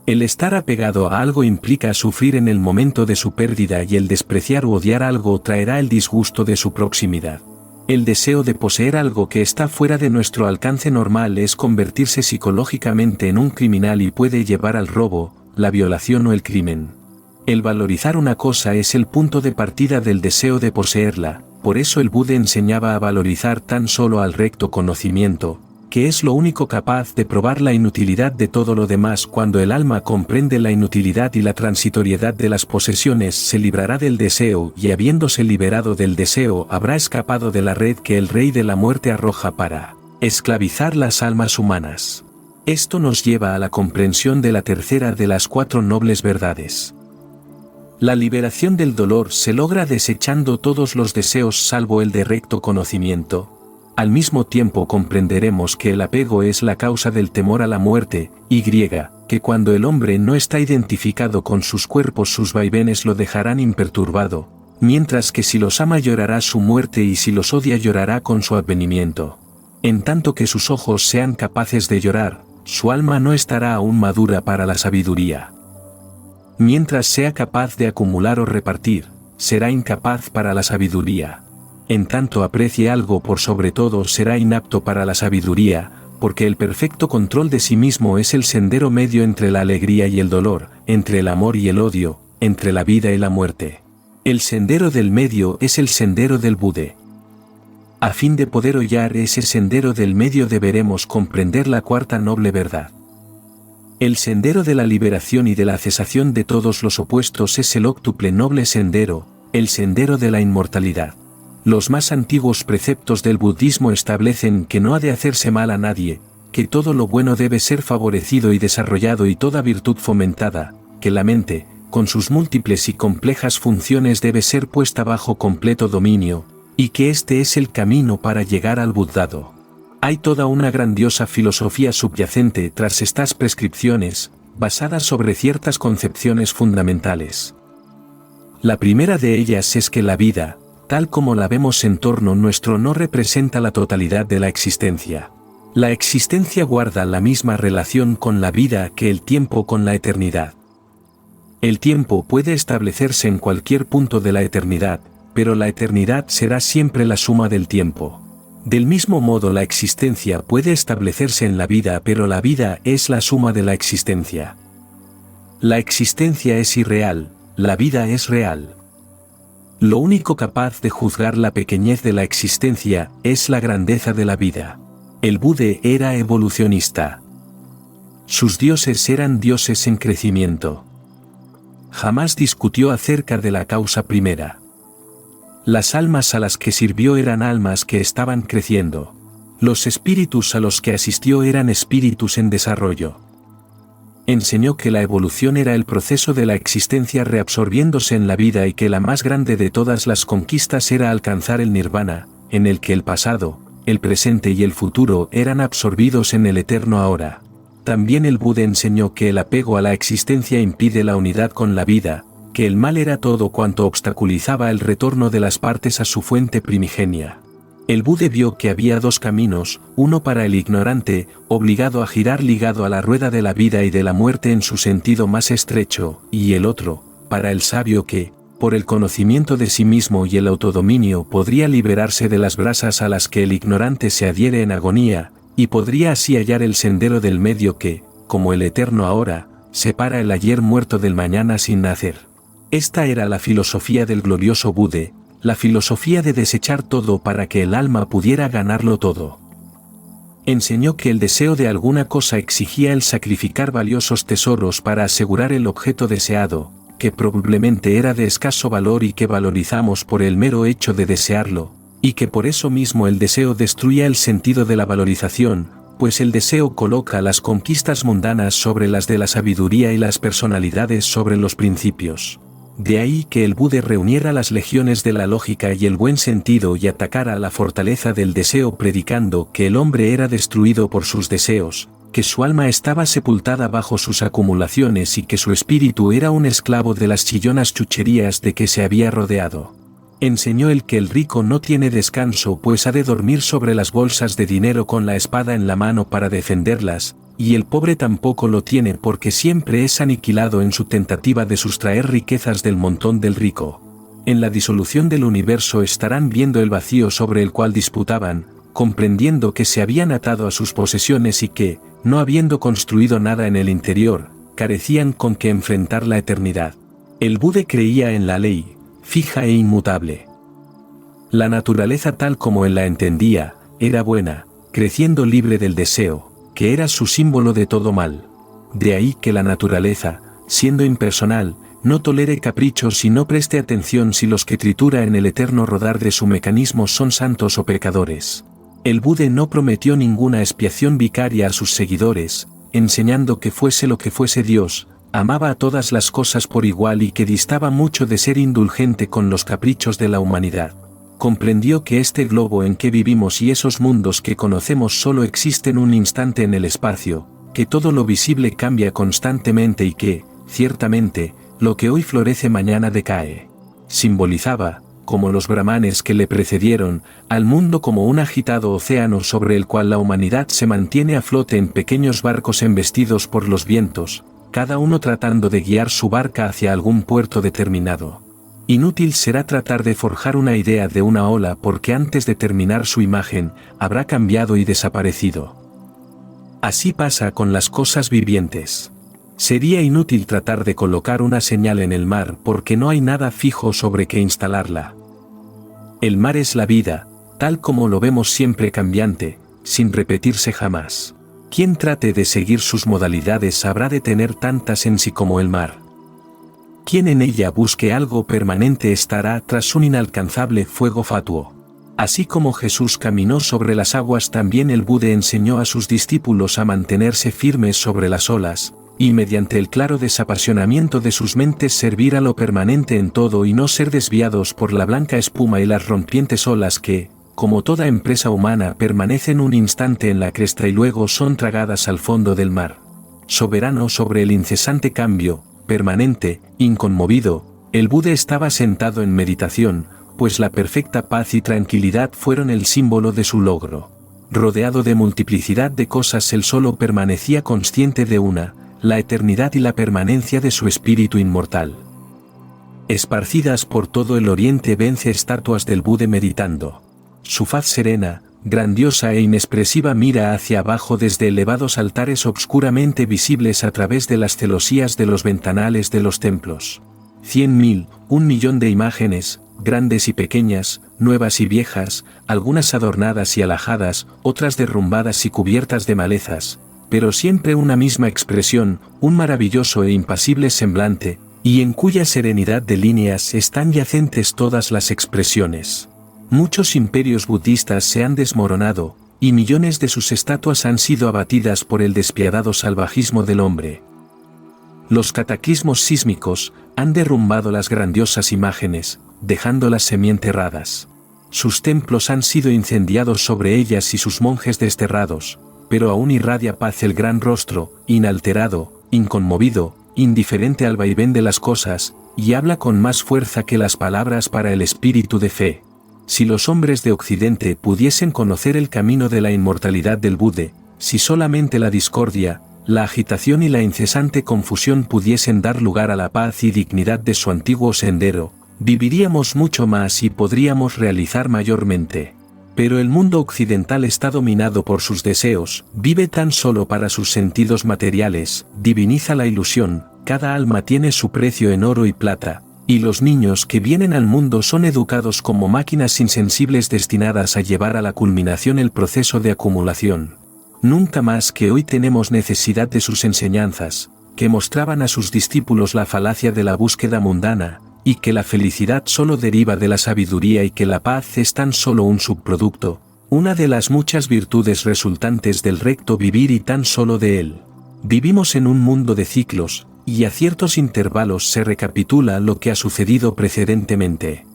El estar apegado a algo implica sufrir en el momento de su pérdida y el despreciar u odiar algo traerá el disgusto de su proximidad. El deseo de poseer algo que está fuera de nuestro alcance normal es convertirse psicológicamente en un criminal y puede llevar al robo, la violación o el crimen. El valorizar una cosa es el punto de partida del deseo de poseerla, por eso el Buda enseñaba a valorizar tan solo al recto conocimiento, que es lo único capaz de probar la inutilidad de todo lo demás. Cuando el alma comprende la inutilidad y la transitoriedad de las posesiones se librará del deseo y habiéndose liberado del deseo habrá escapado de la red que el Rey de la Muerte arroja para esclavizar las almas humanas. Esto nos lleva a la comprensión de la tercera de las 4 nobles verdades. La liberación del dolor se logra desechando todos los deseos salvo el de recto conocimiento. Al mismo tiempo comprenderemos que el apego es la causa del temor a la muerte, y que cuando el hombre no está identificado con sus cuerpos sus vaivenes lo dejarán imperturbado, mientras que si los ama llorará su muerte y si los odia llorará con su advenimiento. En tanto que sus ojos sean capaces de llorar, su alma no estará aún madura para la sabiduría. Mientras sea capaz de acumular o repartir, será incapaz para la sabiduría. En tanto aprecie algo por sobre todo será inapto para la sabiduría, porque el perfecto control de sí mismo es el sendero medio entre la alegría y el dolor, entre el amor y el odio, entre la vida y la muerte. El sendero del medio es el sendero del Buda. A fin de poder hollar ese sendero del medio deberemos comprender la 4ª noble verdad. El sendero de la liberación y de la cesación de todos los opuestos es el octuple noble sendero, el sendero de la inmortalidad. Los más antiguos preceptos del budismo establecen que no ha de hacerse mal a nadie, que todo lo bueno debe ser favorecido y desarrollado y toda virtud fomentada, que la mente, con sus múltiples y complejas funciones debe ser puesta bajo completo dominio, y que este es el camino para llegar al buddhado. Hay toda una grandiosa filosofía subyacente tras estas prescripciones, basadas sobre ciertas concepciones fundamentales. La primera de ellas es que la vida, tal como la vemos en torno nuestro, no representa la totalidad de la existencia. La existencia guarda la misma relación con la vida que el tiempo con la eternidad. El tiempo puede establecerse en cualquier punto de la eternidad, pero la eternidad será siempre la suma del tiempo. Del mismo modo, la existencia puede establecerse en la vida, pero la vida es la suma de la existencia. La existencia es irreal, la vida es real. Lo único capaz de juzgar la pequeñez de la existencia es la grandeza de la vida. El Buda era evolucionista. Sus dioses eran dioses en crecimiento. Jamás discutió acerca de la causa primera. Las almas a las que sirvió eran almas que estaban creciendo. Los espíritus a los que asistió eran espíritus en desarrollo. Enseñó que la evolución era el proceso de la existencia reabsorbiéndose en la vida y que la más grande de todas las conquistas era alcanzar el nirvana, en el que el pasado, el presente y el futuro eran absorbidos en el eterno ahora. También el Buda enseñó que el apego a la existencia impide la unidad con la vida, que el mal era todo cuanto obstaculizaba el retorno de las partes a su fuente primigenia. El Buda vio que había dos caminos, uno para el ignorante, obligado a girar ligado a la rueda de la vida y de la muerte en su sentido más estrecho, y el otro, para el sabio que, por el conocimiento de sí mismo y el autodominio, podría liberarse de las brasas a las que el ignorante se adhiere en agonía, y podría así hallar el sendero del medio que, como el eterno ahora, separa el ayer muerto del mañana sin nacer. Esta era la filosofía del glorioso Buda, la filosofía de desechar todo para que el alma pudiera ganarlo todo. Enseñó que el deseo de alguna cosa exigía el sacrificar valiosos tesoros para asegurar el objeto deseado, que probablemente era de escaso valor y que valorizamos por el mero hecho de desearlo, y que por eso mismo el deseo destruía el sentido de la valorización, pues el deseo coloca las conquistas mundanas sobre las de la sabiduría y las personalidades sobre los principios. De ahí que el Buda reuniera las legiones de la lógica y el buen sentido y atacara la fortaleza del deseo predicando que el hombre era destruido por sus deseos, que su alma estaba sepultada bajo sus acumulaciones y que su espíritu era un esclavo de las chillonas chucherías de que se había rodeado. Enseñó el que el rico no tiene descanso pues ha de dormir sobre las bolsas de dinero con la espada en la mano para defenderlas, y el pobre tampoco lo tiene porque siempre es aniquilado en su tentativa de sustraer riquezas del montón del rico. En la disolución del universo estarán viendo el vacío sobre el cual disputaban, comprendiendo que se habían atado a sus posesiones y que, no habiendo construido nada en el interior, carecían con que enfrentar la eternidad. El Buda creía en la ley, fija e inmutable. La naturaleza tal como él la entendía, era buena, creciendo libre del deseo, que era su símbolo de todo mal. De ahí que la naturaleza, siendo impersonal, no tolere caprichos y no preste atención si los que tritura en el eterno rodar de su mecanismo son santos o pecadores. El Buda no prometió ninguna expiación vicaria a sus seguidores, enseñando que fuese lo que fuese Dios, amaba a todas las cosas por igual y que distaba mucho de ser indulgente con los caprichos de la humanidad. Comprendió que este globo en que vivimos y esos mundos que conocemos solo existen un instante en el espacio, que todo lo visible cambia constantemente y que, ciertamente, lo que hoy florece mañana decae. Simbolizaba, como los brahmanes que le precedieron, al mundo como un agitado océano sobre el cual la humanidad se mantiene a flote en pequeños barcos embestidos por los vientos, cada uno tratando de guiar su barca hacia algún puerto determinado. Inútil será tratar de forjar una idea de una ola porque antes de terminar su imagen, habrá cambiado y desaparecido. Así pasa con las cosas vivientes. Sería inútil tratar de colocar una señal en el mar porque no hay nada fijo sobre qué instalarla. El mar es la vida, tal como lo vemos siempre cambiante, sin repetirse jamás. Quien trate de seguir sus modalidades habrá de tener tantas en sí como el mar. Quien en ella busque algo permanente estará tras un inalcanzable fuego fatuo. Así como Jesús caminó sobre las aguas, también el Buda enseñó a sus discípulos a mantenerse firmes sobre las olas, y mediante el claro desapasionamiento de sus mentes servir a lo permanente en todo y no ser desviados por la blanca espuma y las rompientes olas que, como toda empresa humana, permanecen un instante en la cresta y luego son tragadas al fondo del mar. Soberano sobre el incesante cambio, permanente, inconmovido, el Buda estaba sentado en meditación, pues la perfecta paz y tranquilidad fueron el símbolo de su logro. Rodeado de multiplicidad de cosas, él solo permanecía consciente de una, la eternidad y la permanencia de su espíritu inmortal. Esparcidas por todo el oriente vence estatuas del Buda meditando. Su faz serena, grandiosa e inexpresiva mira hacia abajo desde elevados altares obscuramente visibles a través de las celosías de los ventanales de los templos. 100.000, 1.000.000 de imágenes, grandes y pequeñas, nuevas y viejas, algunas adornadas y alajadas, otras derrumbadas y cubiertas de malezas, pero siempre una misma expresión, un maravilloso e impasible semblante, y en cuya serenidad de líneas están yacentes todas las expresiones. Muchos imperios budistas se han desmoronado, y millones de sus estatuas han sido abatidas por el despiadado salvajismo del hombre. Los cataclismos sísmicos han derrumbado las grandiosas imágenes, dejándolas semienterradas. Sus templos han sido incendiados sobre ellas y sus monjes desterrados, pero aún irradia paz el gran rostro, inalterado, inconmovido, indiferente al vaivén de las cosas, y habla con más fuerza que las palabras para el espíritu de fe. Si los hombres de Occidente pudiesen conocer el camino de la inmortalidad del Buda, si solamente la discordia, la agitación y la incesante confusión pudiesen dar lugar a la paz y dignidad de su antiguo sendero, viviríamos mucho más y podríamos realizar mayormente. Pero el mundo occidental está dominado por sus deseos, vive tan solo para sus sentidos materiales, diviniza la ilusión, cada alma tiene su precio en oro y plata, y los niños que vienen al mundo son educados como máquinas insensibles destinadas a llevar a la culminación el proceso de acumulación. Nunca más que hoy tenemos necesidad de sus enseñanzas, que mostraban a sus discípulos la falacia de la búsqueda mundana, y que la felicidad solo deriva de la sabiduría y que la paz es tan solo un subproducto, una de las muchas virtudes resultantes del recto vivir y tan solo de él. Vivimos en un mundo de ciclos, y a ciertos intervalos se recapitula lo que ha sucedido precedentemente.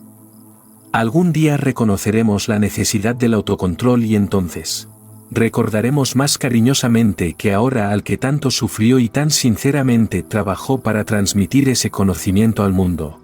Algún día reconoceremos la necesidad del autocontrol y entonces recordaremos más cariñosamente que ahora al que tanto sufrió y tan sinceramente trabajó para transmitir ese conocimiento al mundo.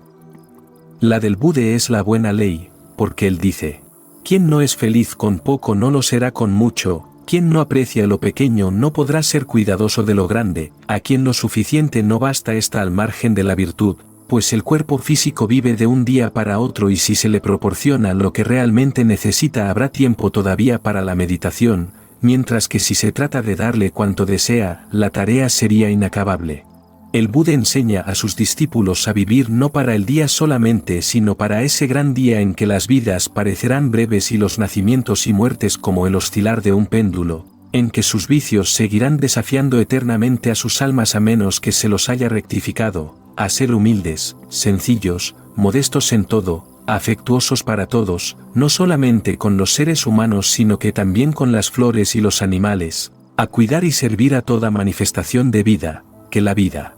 La del Buda es la buena ley, porque él dice: quien no es feliz con poco no lo será con mucho, quien no aprecia lo pequeño no podrá ser cuidadoso de lo grande, a quien lo suficiente no basta está al margen de la virtud, pues el cuerpo físico vive de un día para otro y si se le proporciona lo que realmente necesita habrá tiempo todavía para la meditación, mientras que si se trata de darle cuanto desea, la tarea sería inacabable. El Buda enseña a sus discípulos a vivir no para el día solamente sino para ese gran día en que las vidas parecerán breves y los nacimientos y muertes como el oscilar de un péndulo, en que sus vicios seguirán desafiando eternamente a sus almas a menos que se los haya rectificado, a ser humildes, sencillos, modestos en todo, afectuosos para todos, no solamente con los seres humanos sino que también con las flores y los animales, a cuidar y servir a toda manifestación de vida, que la vida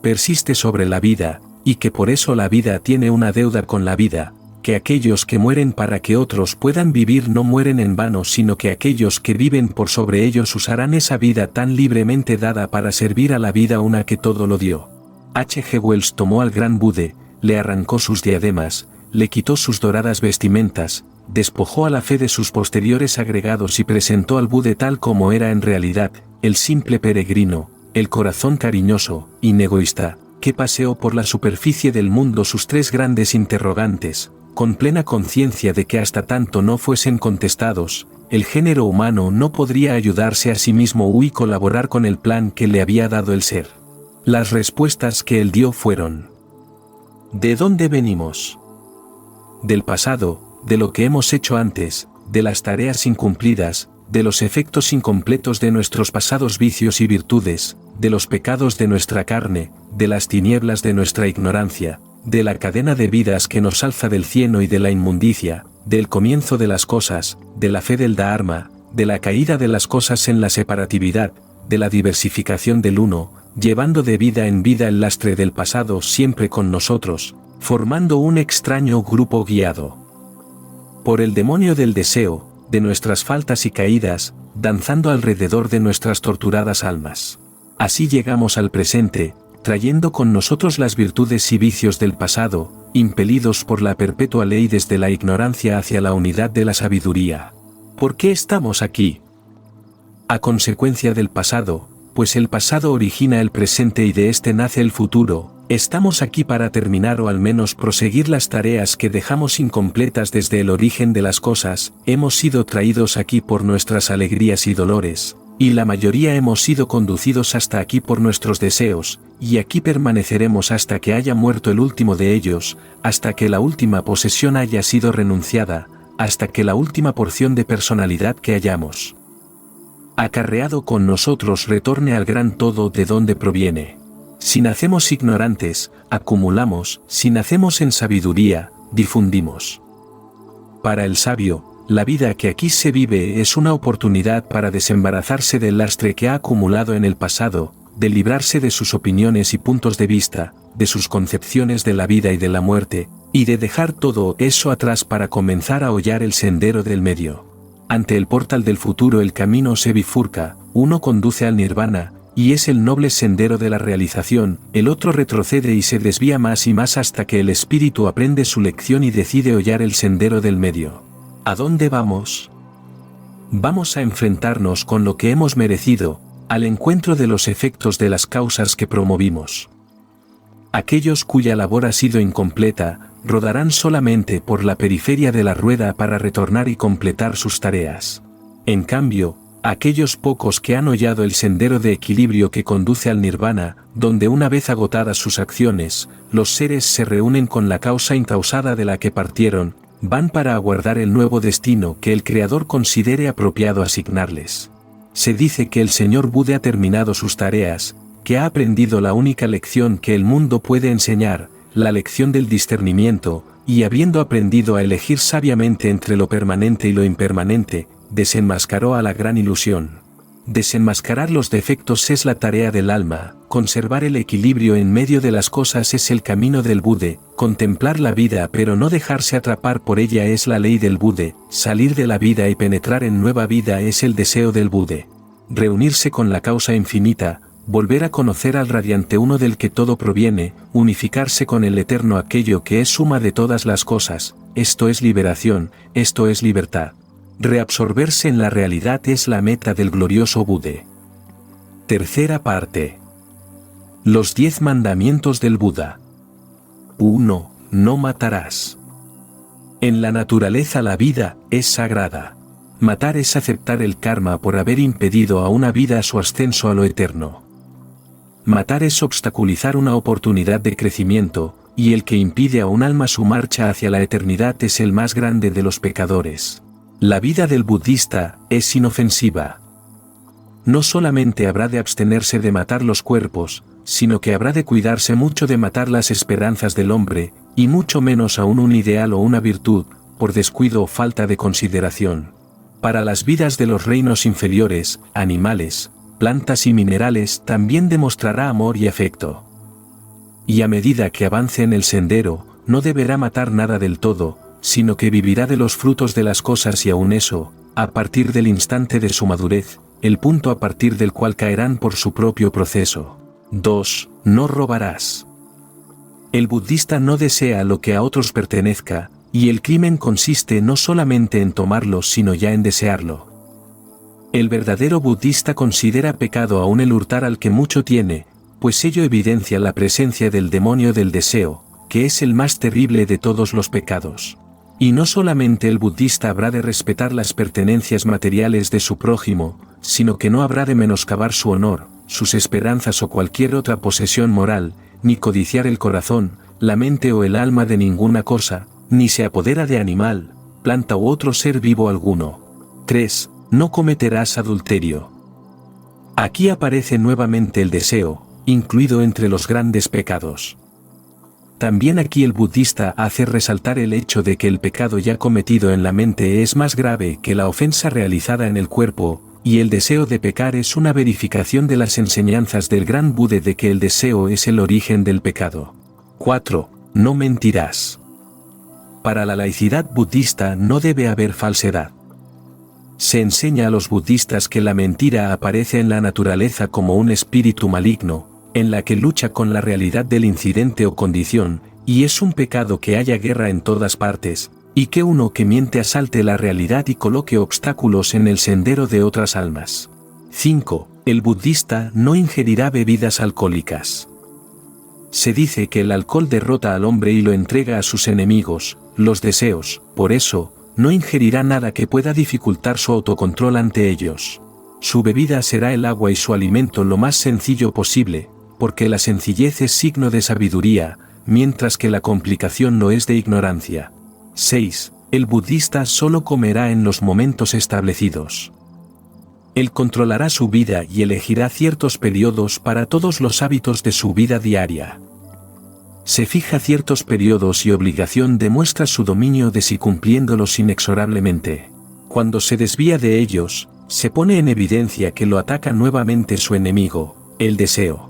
persiste sobre la vida, y que por eso la vida tiene una deuda con la vida, que aquellos que mueren para que otros puedan vivir no mueren en vano sino que aquellos que viven por sobre ellos usarán esa vida tan libremente dada para servir a la vida una que todo lo dio. H. G. Wells tomó al gran Buda, le arrancó sus diademas, le quitó sus doradas vestimentas, despojó a la fe de sus posteriores agregados y presentó al Buda tal como era en realidad, el simple peregrino, el corazón cariñoso, inegoísta, que paseó por la superficie del mundo sus tres grandes interrogantes, con plena conciencia de que hasta tanto no fuesen contestados, el género humano no podría ayudarse a sí mismo y colaborar con el plan que le había dado el ser. Las respuestas que él dio fueron: ¿de dónde venimos? Del pasado, de lo que hemos hecho antes, de las tareas incumplidas, de los efectos incompletos de nuestros pasados vicios y virtudes, de los pecados de nuestra carne, de las tinieblas de nuestra ignorancia, de la cadena de vidas que nos alza del cieno y de la inmundicia, del comienzo de las cosas, de la fe del Dharma, de la caída de las cosas en la separatividad, de la diversificación del uno, llevando de vida en vida el lastre del pasado siempre con nosotros, formando un extraño grupo guiado por el demonio del deseo, de nuestras faltas y caídas, danzando alrededor de nuestras torturadas almas. Así llegamos al presente, trayendo con nosotros las virtudes y vicios del pasado, impelidos por la perpetua ley desde la ignorancia hacia la unidad de la sabiduría. ¿Por qué estamos aquí? A consecuencia del pasado, pues el pasado origina el presente y de este nace el futuro, estamos aquí para terminar o al menos proseguir las tareas que dejamos incompletas desde el origen de las cosas. Hemos sido traídos aquí por nuestras alegrías y dolores, y la mayoría hemos sido conducidos hasta aquí por nuestros deseos, y aquí permaneceremos hasta que haya muerto el último de ellos, hasta que la última posesión haya sido renunciada, hasta que la última porción de personalidad que hayamos acarreado con nosotros retorne al gran todo de donde proviene. Si nacemos ignorantes, acumulamos; si nacemos en sabiduría, difundimos. Para el sabio, la vida que aquí se vive es una oportunidad para desembarazarse del lastre que ha acumulado en el pasado, de librarse de sus opiniones y puntos de vista, de sus concepciones de la vida y de la muerte, y de dejar todo eso atrás para comenzar a hollar el sendero del medio. Ante el portal del futuro el camino se bifurca, uno conduce al nirvana, y es el noble sendero de la realización, el otro retrocede y se desvía más y más hasta que el espíritu aprende su lección y decide hollar el sendero del medio. ¿A dónde vamos? Vamos a enfrentarnos con lo que hemos merecido, al encuentro de los efectos de las causas que promovimos. Aquellos cuya labor ha sido incompleta, rodarán solamente por la periferia de la rueda para retornar y completar sus tareas. En cambio, aquellos pocos que han hollado el sendero de equilibrio que conduce al nirvana, donde una vez agotadas sus acciones, los seres se reúnen con la causa incausada de la que partieron, van para aguardar el nuevo destino que el Creador considere apropiado asignarles. Se dice que el Señor Buda ha terminado sus tareas, que ha aprendido la única lección que el mundo puede enseñar, la lección del discernimiento, y habiendo aprendido a elegir sabiamente entre lo permanente y lo impermanente, desenmascaró a la gran ilusión. Desenmascarar los defectos es la tarea del alma, conservar el equilibrio en medio de las cosas es el camino del Buda, contemplar la vida pero no dejarse atrapar por ella es la ley del Buda, salir de la vida y penetrar en nueva vida es el deseo del Buda. Reunirse con la causa infinita, volver a conocer al radiante uno del que todo proviene, unificarse con el eterno aquello que es suma de todas las cosas, esto es liberación, esto es libertad. Reabsorberse en la realidad es la meta del glorioso Buda. Tercera parte. Los 10 mandamientos del Buda. 1. No matarás. En la naturaleza la vida es sagrada. Matar es aceptar el karma por haber impedido a una vida su ascenso a lo eterno. Matar es obstaculizar una oportunidad de crecimiento, y el que impide a un alma su marcha hacia la eternidad es el más grande de los pecadores. La vida del budista es inofensiva. No solamente habrá de abstenerse de matar los cuerpos, sino que habrá de cuidarse mucho de matar las esperanzas del hombre, y mucho menos aún un ideal o una virtud, por descuido o falta de consideración. Para las vidas de los reinos inferiores, animales, plantas y minerales también demostrará amor y afecto. Y a medida que avance en el sendero, no deberá matar nada del todo, sino que vivirá de los frutos de las cosas y aun eso, a partir del instante de su madurez, el punto a partir del cual caerán por su propio proceso. 2. No robarás. El budista no desea lo que a otros pertenezca, y el crimen consiste no solamente en tomarlo sino ya en desearlo. El verdadero budista considera pecado aún el hurtar al que mucho tiene, pues ello evidencia la presencia del demonio del deseo, que es el más terrible de todos los pecados. Y no solamente el budista habrá de respetar las pertenencias materiales de su prójimo, sino que no habrá de menoscabar su honor, sus esperanzas o cualquier otra posesión moral, ni codiciar el corazón, la mente o el alma de ninguna cosa, ni se apodera de animal, planta u otro ser vivo alguno. 3. No cometerás adulterio. Aquí aparece nuevamente el deseo, incluido entre los grandes pecados. También aquí el budista hace resaltar el hecho de que el pecado ya cometido en la mente es más grave que la ofensa realizada en el cuerpo, y el deseo de pecar es una verificación de las enseñanzas del gran Buda de que el deseo es el origen del pecado. 4. No mentirás. Para la laicidad budista no debe haber falsedad. Se enseña a los budistas que la mentira aparece en la naturaleza como un espíritu maligno, en la que lucha con la realidad del incidente o condición, y es un pecado que haya guerra en todas partes, y que uno que miente asalte la realidad y coloque obstáculos en el sendero de otras almas. 5. El budista no ingerirá bebidas alcohólicas. Se dice que el alcohol derrota al hombre y lo entrega a sus enemigos, los deseos, por eso, no ingerirá nada que pueda dificultar su autocontrol ante ellos. Su bebida será el agua y su alimento lo más sencillo posible, porque la sencillez es signo de sabiduría, mientras que la complicación no es de ignorancia. 6. El budista solo comerá en los momentos establecidos. Él controlará su vida y elegirá ciertos periodos para todos los hábitos de su vida diaria. Se fija ciertos periodos y obligación demuestra su dominio de sí cumpliéndolos inexorablemente. Cuando se desvía de ellos, se pone en evidencia que lo ataca nuevamente su enemigo, el deseo.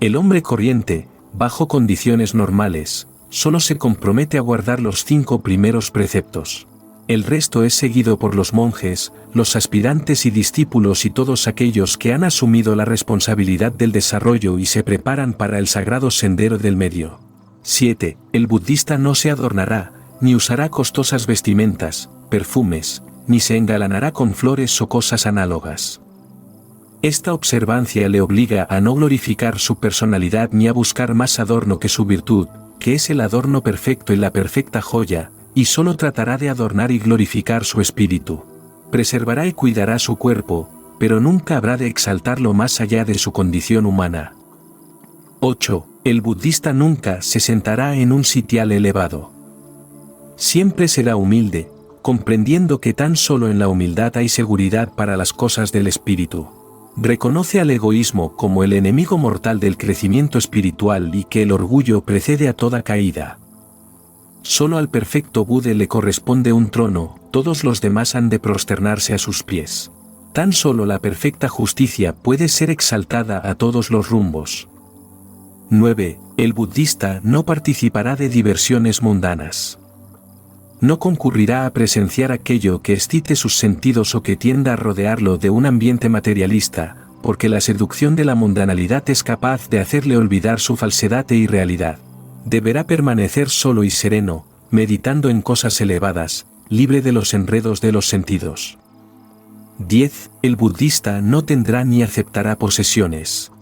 El hombre corriente, bajo condiciones normales, solo se compromete a guardar los 5 primeros preceptos. El resto es seguido por los monjes, los aspirantes y discípulos y todos aquellos que han asumido la responsabilidad del desarrollo y se preparan para el sagrado sendero del medio. 7. El budista no se adornará, ni usará costosas vestimentas, perfumes, ni se engalanará con flores o cosas análogas. Esta observancia le obliga a no glorificar su personalidad ni a buscar más adorno que su virtud, que es el adorno perfecto y la perfecta joya, y solo tratará de adornar y glorificar su espíritu. Preservará y cuidará su cuerpo, pero nunca habrá de exaltarlo más allá de su condición humana. 8. El budista nunca se sentará en un sitial elevado. Siempre será humilde, comprendiendo que tan solo en la humildad hay seguridad para las cosas del espíritu. Reconoce al egoísmo como el enemigo mortal del crecimiento espiritual y que el orgullo precede a toda caída. Solo al perfecto Buda le corresponde un trono, todos los demás han de prosternarse a sus pies. Tan solo la perfecta justicia puede ser exaltada a todos los rumbos. 9. El budista no participará de diversiones mundanas. No concurrirá a presenciar aquello que excite sus sentidos o que tienda a rodearlo de un ambiente materialista, porque la seducción de la mundanalidad es capaz de hacerle olvidar su falsedad e irrealidad. Deberá permanecer solo y sereno, meditando en cosas elevadas, libre de los enredos de los sentidos. 10. El budista no tendrá ni aceptará posesiones.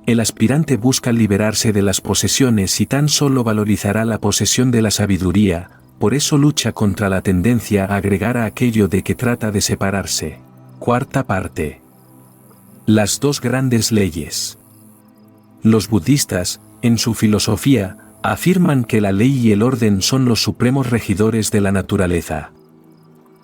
El aspirante busca liberarse de las posesiones y tan solo valorizará la posesión de la sabiduría, por eso lucha contra la tendencia a agregar a aquello de que trata de separarse. Cuarta parte. Las 2 grandes leyes. Los budistas, en su filosofía, afirman que la ley y el orden son los supremos regidores de la naturaleza.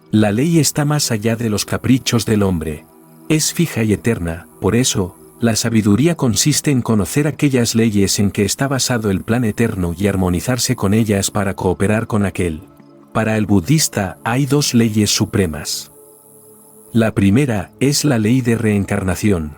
La ley está más allá de los caprichos del hombre. Es fija y eterna, por eso, la sabiduría consiste en conocer aquellas leyes en que está basado el plan eterno y armonizarse con ellas para cooperar con aquel. Para el budista hay 2 leyes supremas. La primera es la ley de reencarnación.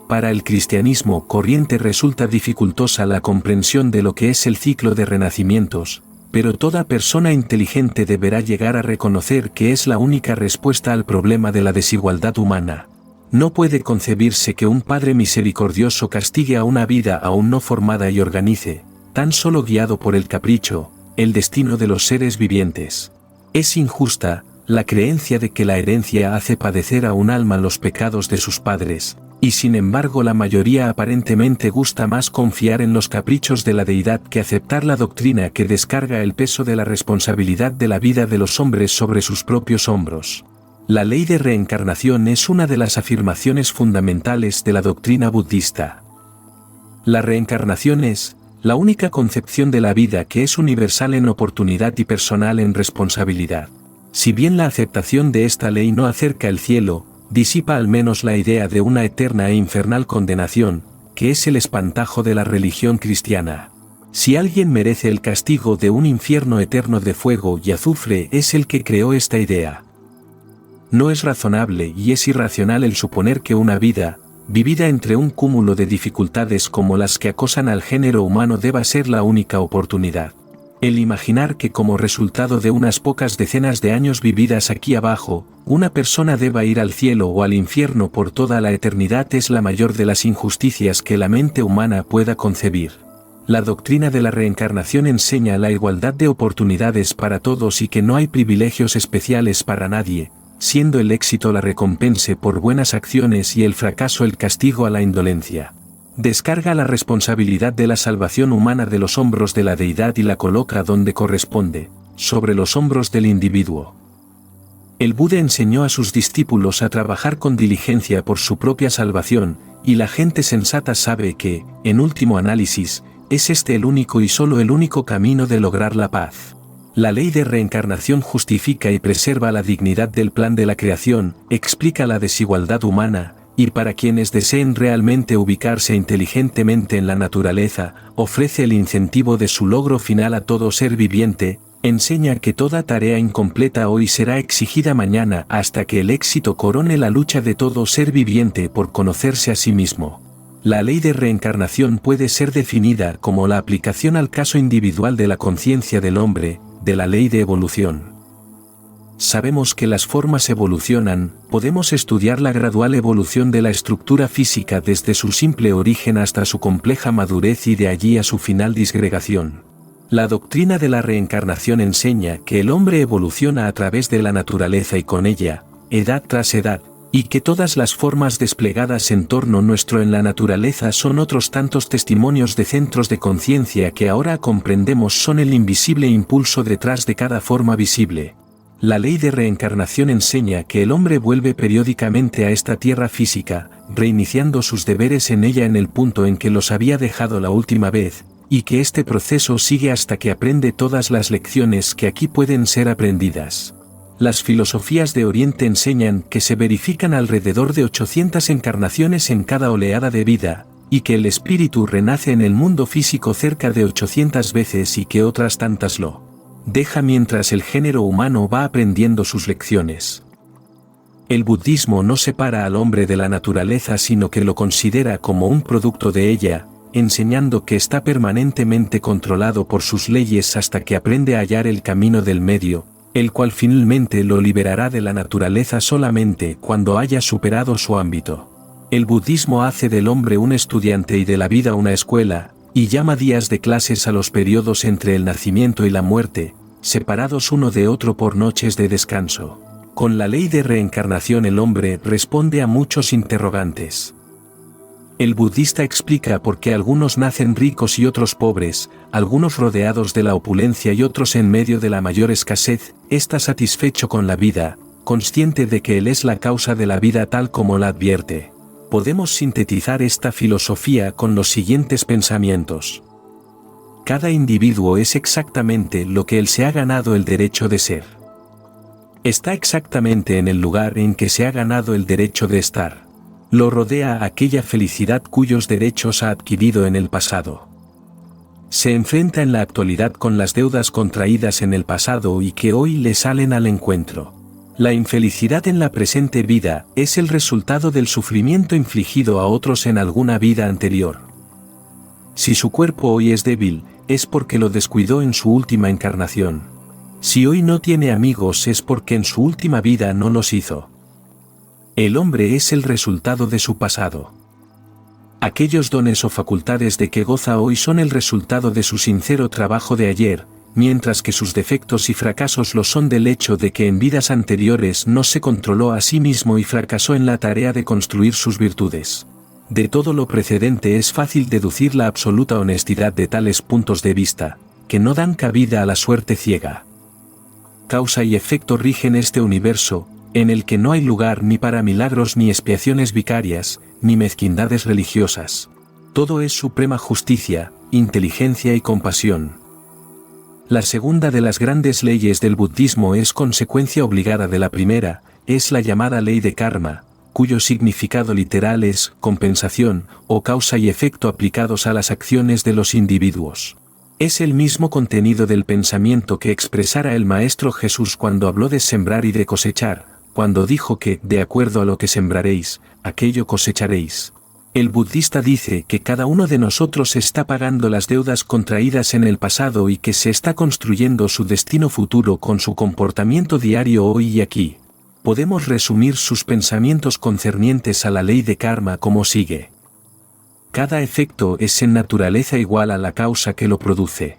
Para el cristianismo corriente resulta dificultosa la comprensión de lo que es el ciclo de renacimientos, pero toda persona inteligente deberá llegar a reconocer que es la única respuesta al problema de la desigualdad humana. No puede concebirse que un Padre misericordioso castigue a una vida aún no formada y organice, tan solo guiado por el capricho, el destino de los seres vivientes. Es injusta la creencia de que la herencia hace padecer a un alma los pecados de sus padres, y sin embargo la mayoría aparentemente gusta más confiar en los caprichos de la deidad que aceptar la doctrina que descarga el peso de la responsabilidad de la vida de los hombres sobre sus propios hombros. La ley de reencarnación es una de las afirmaciones fundamentales de la doctrina budista. La reencarnación es la única concepción de la vida que es universal en oportunidad y personal en responsabilidad. Si bien la aceptación de esta ley no acerca el cielo, disipa al menos la idea de una eterna e infernal condenación, que es el espantajo de la religión cristiana. Si alguien merece el castigo de un infierno eterno de fuego y azufre es el que creó esta idea. No es razonable y es irracional el suponer que una vida, vivida entre un cúmulo de dificultades como las que acosan al género humano, deba ser la única oportunidad. El imaginar que como resultado de unas pocas decenas de años vividas aquí abajo, una persona deba ir al cielo o al infierno por toda la eternidad es la mayor de las injusticias que la mente humana pueda concebir. La doctrina de la reencarnación enseña la igualdad de oportunidades para todos y que no hay privilegios especiales para nadie, siendo el éxito la recompensa por buenas acciones y el fracaso el castigo a la indolencia. Descarga la responsabilidad de la salvación humana de los hombros de la deidad y la coloca donde corresponde, sobre los hombros del individuo. El Buda enseñó a sus discípulos a trabajar con diligencia por su propia salvación, y la gente sensata sabe que, en último análisis, es este el único y solo el único camino de lograr la paz. La ley de reencarnación justifica y preserva la dignidad del plan de la creación, explica la desigualdad humana, y para quienes deseen realmente ubicarse inteligentemente en la naturaleza, ofrece el incentivo de su logro final a todo ser viviente, enseña que toda tarea incompleta hoy será exigida mañana hasta que el éxito corone la lucha de todo ser viviente por conocerse a sí mismo. La ley de reencarnación puede ser definida como la aplicación al caso individual de la conciencia del hombre, de la ley de evolución. Sabemos que las formas evolucionan, podemos estudiar la gradual evolución de la estructura física desde su simple origen hasta su compleja madurez y de allí a su final disgregación. La doctrina de la reencarnación enseña que el hombre evoluciona a través de la naturaleza y con ella, edad tras edad, y que todas las formas desplegadas en torno nuestro en la naturaleza son otros tantos testimonios de centros de conciencia que ahora comprendemos son el invisible impulso detrás de cada forma visible. La ley de reencarnación enseña que el hombre vuelve periódicamente a esta tierra física, reiniciando sus deberes en ella en el punto en que los había dejado la última vez, y que este proceso sigue hasta que aprende todas las lecciones que aquí pueden ser aprendidas. Las filosofías de Oriente enseñan que se verifican alrededor de 800 encarnaciones en cada oleada de vida, y que el espíritu renace en el mundo físico cerca de 800 veces y que otras tantas lo deja mientras el género humano va aprendiendo sus lecciones. El budismo no separa al hombre de la naturaleza sino que lo considera como un producto de ella, enseñando que está permanentemente controlado por sus leyes hasta que aprende a hallar el camino del medio, el cual finalmente lo liberará de la naturaleza solamente cuando haya superado su ámbito. El budismo hace del hombre un estudiante y de la vida una escuela, y llama días de clases a los periodos entre el nacimiento y la muerte, separados uno de otro por noches de descanso. Con la ley de reencarnación el hombre responde a muchos interrogantes. El budista explica por qué algunos nacen ricos y otros pobres, algunos rodeados de la opulencia y otros en medio de la mayor escasez. Está satisfecho con la vida, consciente de que él es la causa de la vida tal como la advierte. Podemos sintetizar esta filosofía con los siguientes pensamientos. Cada individuo es exactamente lo que él se ha ganado el derecho de ser. Está exactamente en el lugar en que se ha ganado el derecho de estar. Lo rodea aquella felicidad cuyos derechos ha adquirido en el pasado. Se enfrenta en la actualidad con las deudas contraídas en el pasado y que hoy le salen al encuentro. La infelicidad en la presente vida es el resultado del sufrimiento infligido a otros en alguna vida anterior. Si su cuerpo hoy es débil, es porque lo descuidó en su última encarnación. Si hoy no tiene amigos es porque en su última vida no los hizo. El hombre es el resultado de su pasado. Aquellos dones o facultades de que goza hoy son el resultado de su sincero trabajo de ayer, mientras que sus defectos y fracasos lo son del hecho de que en vidas anteriores no se controló a sí mismo y fracasó en la tarea de construir sus virtudes. De todo lo precedente es fácil deducir la absoluta honestidad de tales puntos de vista, que no dan cabida a la suerte ciega. Causa y efecto rigen este universo, en el que no hay lugar ni para milagros ni expiaciones vicarias, ni mezquindades religiosas. Todo es suprema justicia, inteligencia y compasión. La segunda de las grandes leyes del budismo es consecuencia obligada de la primera, es la llamada ley de karma, cuyo significado literal es compensación o causa y efecto aplicados a las acciones de los individuos. Es el mismo contenido del pensamiento que expresara el Maestro Jesús cuando habló de sembrar y de cosechar, cuando dijo que, de acuerdo a lo que sembraréis, aquello cosecharéis. El budista dice que cada uno de nosotros está pagando las deudas contraídas en el pasado y que se está construyendo su destino futuro con su comportamiento diario hoy y aquí. Podemos resumir sus pensamientos concernientes a la ley de karma como sigue. Cada efecto es en naturaleza igual a la causa que lo produce.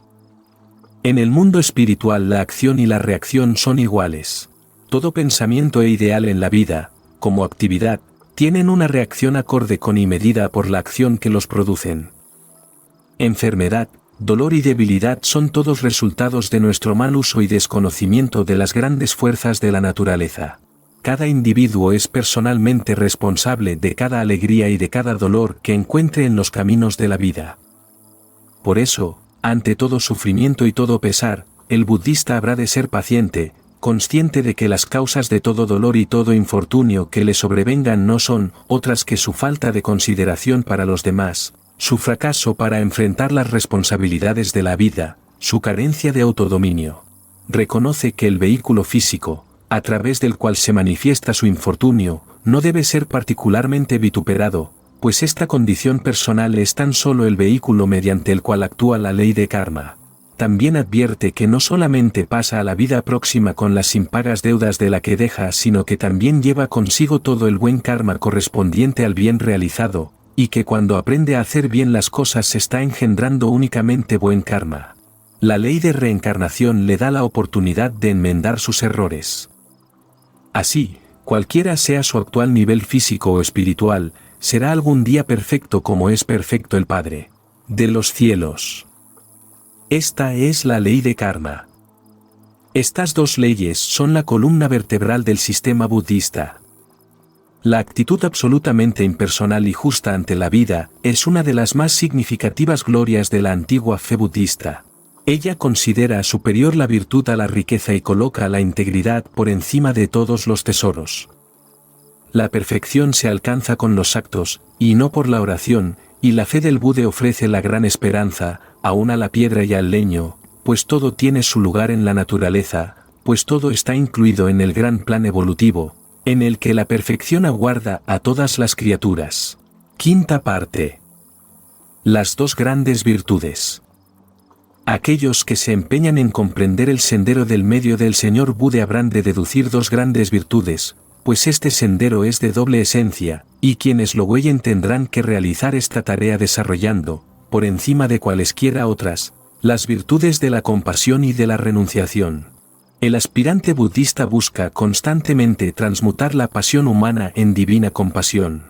En el mundo espiritual la acción y la reacción son iguales. Todo pensamiento e ideal en la vida, como actividad, tienen una reacción acorde con y medida por la acción que los producen. Enfermedad, dolor y debilidad son todos resultados de nuestro mal uso y desconocimiento de las grandes fuerzas de la naturaleza. Cada individuo es personalmente responsable de cada alegría y de cada dolor que encuentre en los caminos de la vida. Por eso, ante todo sufrimiento y todo pesar, el budista habrá de ser paciente, consciente de que las causas de todo dolor y todo infortunio que le sobrevengan no son otras que su falta de consideración para los demás, su fracaso para enfrentar las responsabilidades de la vida, su carencia de autodominio. Reconoce que el vehículo físico, a través del cual se manifiesta su infortunio, no debe ser particularmente vituperado, pues esta condición personal es tan solo el vehículo mediante el cual actúa la ley de karma. También advierte que no solamente pasa a la vida próxima con las impagas deudas de la que deja, sino que también lleva consigo todo el buen karma correspondiente al bien realizado, y que cuando aprende a hacer bien las cosas se está engendrando únicamente buen karma. La ley de reencarnación le da la oportunidad de enmendar sus errores. Así, cualquiera sea su actual nivel físico o espiritual, será algún día perfecto como es perfecto el Padre de los cielos. Esta es la ley de karma. Estas dos leyes son la columna vertebral del sistema budista. La actitud absolutamente impersonal y justa ante la vida es una de las más significativas glorias de la antigua fe budista. Ella considera superior la virtud a la riqueza y coloca la integridad por encima de todos los tesoros. La perfección se alcanza con los actos, y no por la oración, y la fe del Buda ofrece la gran esperanza, aún a la piedra y al leño, pues todo tiene su lugar en la naturaleza, pues todo está incluido en el gran plan evolutivo, en el que la perfección aguarda a todas las criaturas. Quinta parte. Las dos grandes virtudes. Aquellos que se empeñan en comprender el sendero del medio del Señor Buda habrán de deducir dos grandes virtudes, pues este sendero es de doble esencia, y quienes lo huellen tendrán que realizar esta tarea desarrollando, por encima de cualesquiera otras, las virtudes de la compasión y de la renunciación. El aspirante budista busca constantemente transmutar la pasión humana en divina compasión.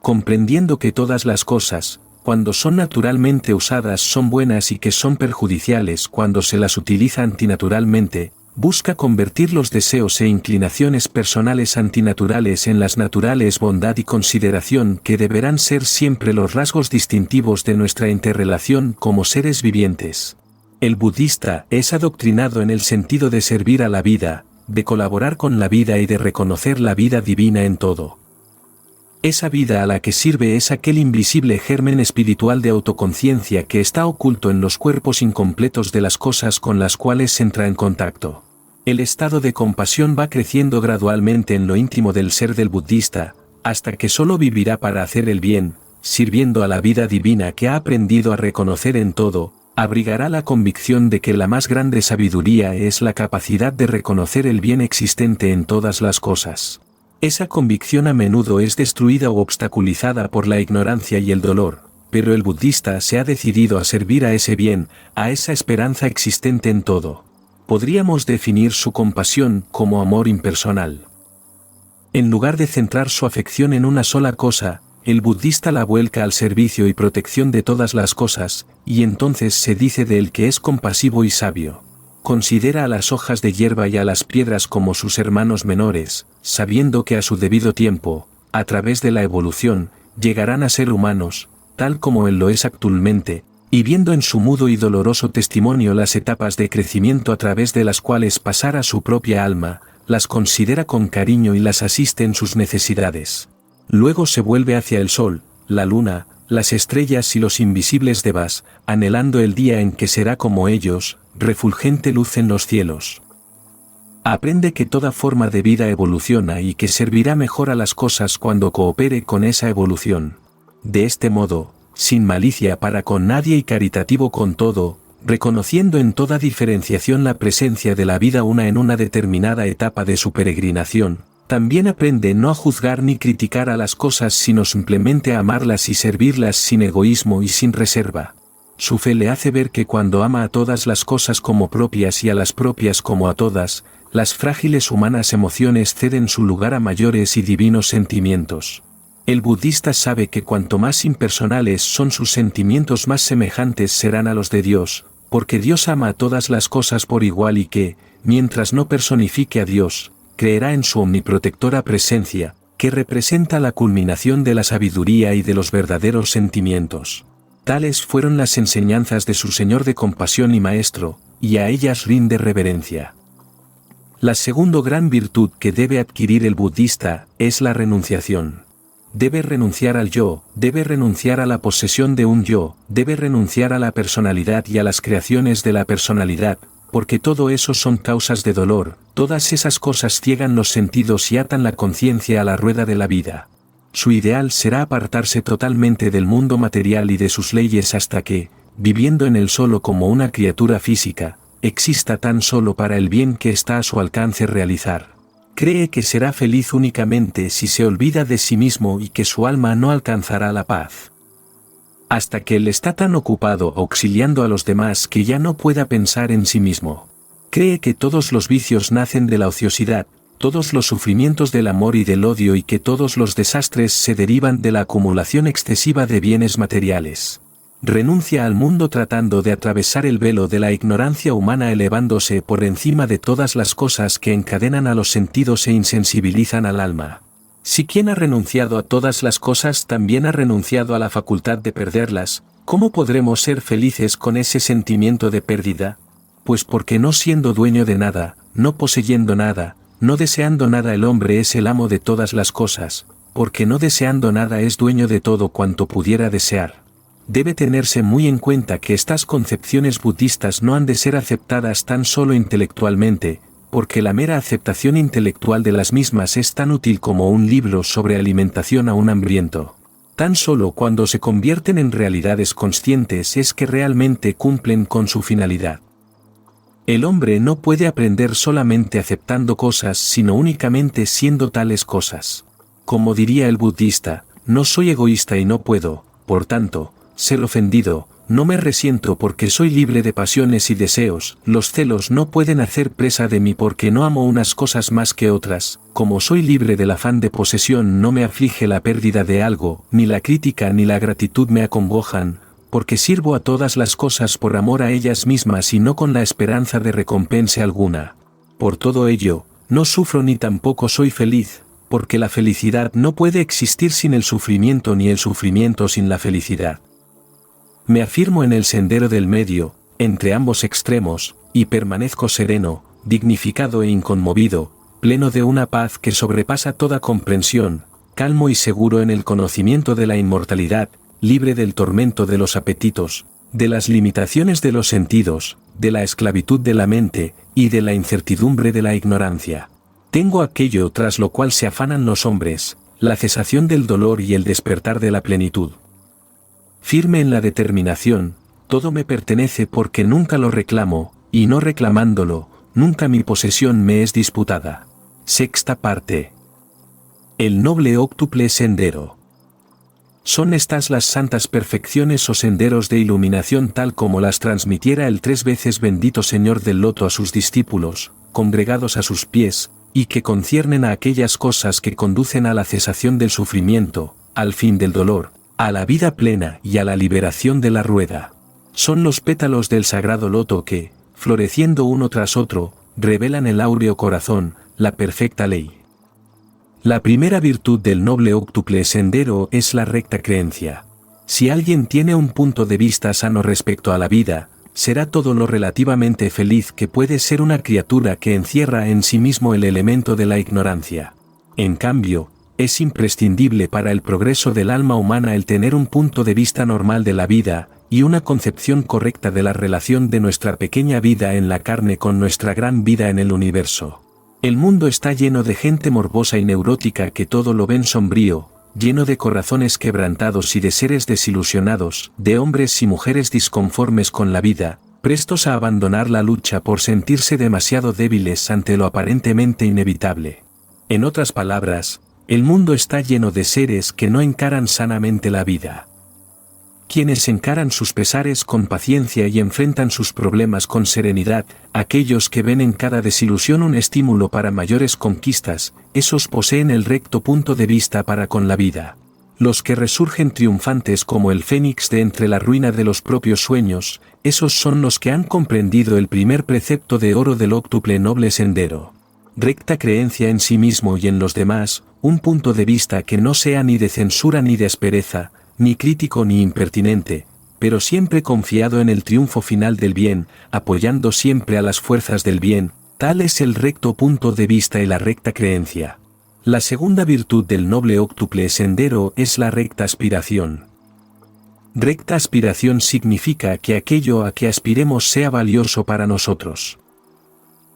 Comprendiendo que todas las cosas, cuando son naturalmente usadas son buenas y que son perjudiciales cuando se las utiliza antinaturalmente, busca convertir los deseos e inclinaciones personales antinaturales en las naturales bondad y consideración que deberán ser siempre los rasgos distintivos de nuestra interrelación como seres vivientes. El budista es adoctrinado en el sentido de servir a la vida, de colaborar con la vida y de reconocer la vida divina en todo. Esa vida a la que sirve es aquel invisible germen espiritual de autoconciencia que está oculto en los cuerpos incompletos de las cosas con las cuales entra en contacto. El estado de compasión va creciendo gradualmente en lo íntimo del ser del budista, hasta que solo vivirá para hacer el bien, sirviendo a la vida divina que ha aprendido a reconocer en todo, abrigará la convicción de que la más grande sabiduría es la capacidad de reconocer el bien existente en todas las cosas. Esa convicción a menudo es destruida o obstaculizada por la ignorancia y el dolor, pero el budista se ha decidido a servir a ese bien, a esa esperanza existente en todo. Podríamos definir su compasión como amor impersonal. En lugar de centrar su afección en una sola cosa, el budista la vuelca al servicio y protección de todas las cosas, y entonces se dice de él que es compasivo y sabio. Considera a las hojas de hierba y a las piedras como sus hermanos menores, sabiendo que a su debido tiempo, a través de la evolución, llegarán a ser humanos, tal como él lo es actualmente, y viendo en su mudo y doloroso testimonio las etapas de crecimiento a través de las cuales pasara su propia alma, las considera con cariño y las asiste en sus necesidades. Luego se vuelve hacia el sol, la luna, las estrellas y los invisibles devas, anhelando el día en que será como ellos, refulgente luz en los cielos. Aprende que toda forma de vida evoluciona y que servirá mejor a las cosas cuando coopere con esa evolución. De este modo, sin malicia para con nadie y caritativo con todo, reconociendo en toda diferenciación la presencia de la vida una en una determinada etapa de su peregrinación, también aprende no a juzgar ni criticar a las cosas sino simplemente a amarlas y servirlas sin egoísmo y sin reserva. Su fe le hace ver que cuando ama a todas las cosas como propias y a las propias como a todas, las frágiles humanas emociones ceden su lugar a mayores y divinos sentimientos. El budista sabe que cuanto más impersonales son sus sentimientos, más semejantes serán a los de Dios, porque Dios ama a todas las cosas por igual y que, mientras no personifique a Dios, creerá en su omniprotectora presencia, que representa la culminación de la sabiduría y de los verdaderos sentimientos. Tales fueron las enseñanzas de su Señor de compasión y Maestro, y a ellas rinde reverencia. La segunda gran virtud que debe adquirir el budista es la renunciación. Debe renunciar al yo, debe renunciar a la posesión de un yo, debe renunciar a la personalidad y a las creaciones de la personalidad, porque todo eso son causas de dolor, todas esas cosas ciegan los sentidos y atan la conciencia a la rueda de la vida. Su ideal será apartarse totalmente del mundo material y de sus leyes hasta que, viviendo en él solo como una criatura física, exista tan solo para el bien que está a su alcance realizar. Cree que será feliz únicamente si se olvida de sí mismo y que su alma no alcanzará la paz. Hasta que él está tan ocupado auxiliando a los demás que ya no pueda pensar en sí mismo. Cree que todos los vicios nacen de la ociosidad, todos los sufrimientos del amor y del odio y que todos los desastres se derivan de la acumulación excesiva de bienes materiales. Renuncia al mundo tratando de atravesar el velo de la ignorancia humana elevándose por encima de todas las cosas que encadenan a los sentidos e insensibilizan al alma. Si quien ha renunciado a todas las cosas también ha renunciado a la facultad de perderlas, ¿cómo podremos ser felices con ese sentimiento de pérdida? Pues porque no siendo dueño de nada, no poseyendo nada, no deseando nada el hombre es el amo de todas las cosas, porque no deseando nada es dueño de todo cuanto pudiera desear. Debe tenerse muy en cuenta que estas concepciones budistas no han de ser aceptadas tan solo intelectualmente, porque la mera aceptación intelectual de las mismas es tan útil como un libro sobre alimentación a un hambriento. Tan solo cuando se convierten en realidades conscientes es que realmente cumplen con su finalidad. El hombre no puede aprender solamente aceptando cosas sino únicamente siendo tales cosas. Como diría el budista, no soy egoísta y no puedo, por tanto, ser ofendido, no me resiento porque soy libre de pasiones y deseos, los celos no pueden hacer presa de mí porque no amo unas cosas más que otras, como soy libre del afán de posesión no me aflige la pérdida de algo, ni la crítica ni la gratitud me acongojan, porque sirvo a todas las cosas por amor a ellas mismas y no con la esperanza de recompensa alguna. Por todo ello, no sufro ni tampoco soy feliz, porque la felicidad no puede existir sin el sufrimiento ni el sufrimiento sin la felicidad. Me afirmo en el sendero del medio, entre ambos extremos, y permanezco sereno, dignificado e inconmovido, pleno de una paz que sobrepasa toda comprensión, calmo y seguro en el conocimiento de la inmortalidad, libre del tormento de los apetitos, de las limitaciones de los sentidos, de la esclavitud de la mente, y de la incertidumbre de la ignorancia. Tengo aquello tras lo cual se afanan los hombres, la cesación del dolor y el despertar de la plenitud. Firme en la determinación, todo me pertenece porque nunca lo reclamo, y no reclamándolo, nunca mi posesión me es disputada. Sexta parte. El noble óctuple sendero. Son estas las santas perfecciones o senderos de iluminación tal como las transmitiera el 3 veces bendito Señor del Loto a sus discípulos, congregados a sus pies, y que conciernen a aquellas cosas que conducen a la cesación del sufrimiento, al fin del dolor, a la vida plena y a la liberación de la rueda. Son los pétalos del sagrado loto que, floreciendo uno tras otro, revelan el áureo corazón, la perfecta ley. La primera virtud del noble óctuple sendero es la recta creencia. Si alguien tiene un punto de vista sano respecto a la vida, será todo lo relativamente feliz que puede ser una criatura que encierra en sí mismo el elemento de la ignorancia. En cambio, es imprescindible para el progreso del alma humana el tener un punto de vista normal de la vida, y una concepción correcta de la relación de nuestra pequeña vida en la carne con nuestra gran vida en el universo. El mundo está lleno de gente morbosa y neurótica que todo lo ven sombrío, lleno de corazones quebrantados y de seres desilusionados, de hombres y mujeres disconformes con la vida, prestos a abandonar la lucha por sentirse demasiado débiles ante lo aparentemente inevitable. En otras palabras, el mundo está lleno de seres que no encaran sanamente la vida. Quienes encaran sus pesares con paciencia y enfrentan sus problemas con serenidad, aquellos que ven en cada desilusión un estímulo para mayores conquistas, esos poseen el recto punto de vista para con la vida. Los que resurgen triunfantes como el fénix de entre la ruina de los propios sueños, esos son los que han comprendido el primer precepto de oro del óctuple noble sendero. Recta creencia en sí mismo y en los demás, un punto de vista que no sea ni de censura ni de aspereza, ni crítico ni impertinente, pero siempre confiado en el triunfo final del bien, apoyando siempre a las fuerzas del bien, tal es el recto punto de vista y la recta creencia. La segunda virtud del noble óctuple sendero es la recta aspiración. Recta aspiración significa que aquello a que aspiremos sea valioso para nosotros.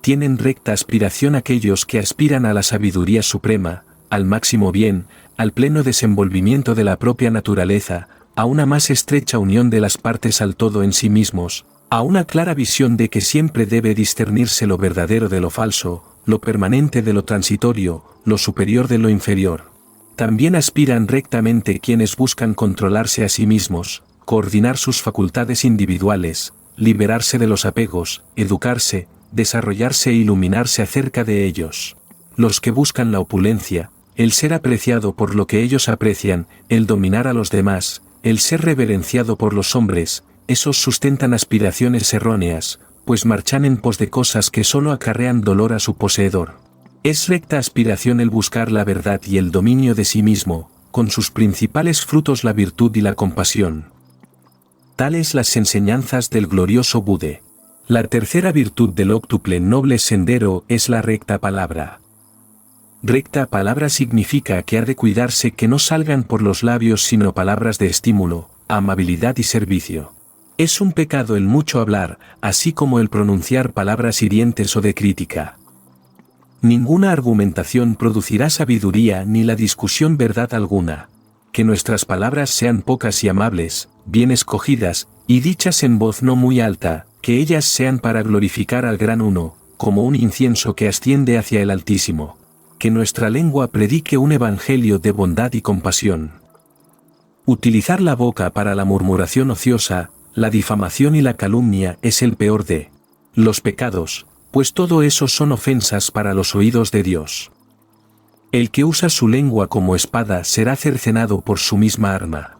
Tienen recta aspiración aquellos que aspiran a la sabiduría suprema, al máximo bien, al pleno desenvolvimiento de la propia naturaleza, a una más estrecha unión de las partes al todo en sí mismos, a una clara visión de que siempre debe discernirse lo verdadero de lo falso, lo permanente de lo transitorio, lo superior de lo inferior. También aspiran rectamente quienes buscan controlarse a sí mismos, coordinar sus facultades individuales, liberarse de los apegos, educarse, desarrollarse e iluminarse acerca de ellos. Los que buscan la opulencia, el ser apreciado por lo que ellos aprecian, el dominar a los demás, el ser reverenciado por los hombres, esos sustentan aspiraciones erróneas, pues marchan en pos de cosas que solo acarrean dolor a su poseedor. Es recta aspiración el buscar la verdad y el dominio de sí mismo, con sus principales frutos la virtud y la compasión. Tales las enseñanzas del glorioso Buda. La tercera virtud del óctuple noble sendero es la recta palabra. Recta palabra significa que ha de cuidarse que no salgan por los labios sino palabras de estímulo, amabilidad y servicio. Es un pecado el mucho hablar, así como el pronunciar palabras hirientes o de crítica. Ninguna argumentación producirá sabiduría ni la discusión verdad alguna. Que nuestras palabras sean pocas y amables, bien escogidas, y dichas en voz no muy alta, que ellas sean para glorificar al Gran Uno, como un incienso que asciende hacia el Altísimo. Que nuestra lengua predique un evangelio de bondad y compasión. Utilizar la boca para la murmuración ociosa, la difamación y la calumnia es el peor de los pecados, pues todo eso son ofensas para los oídos de Dios. El que usa su lengua como espada será cercenado por su misma arma.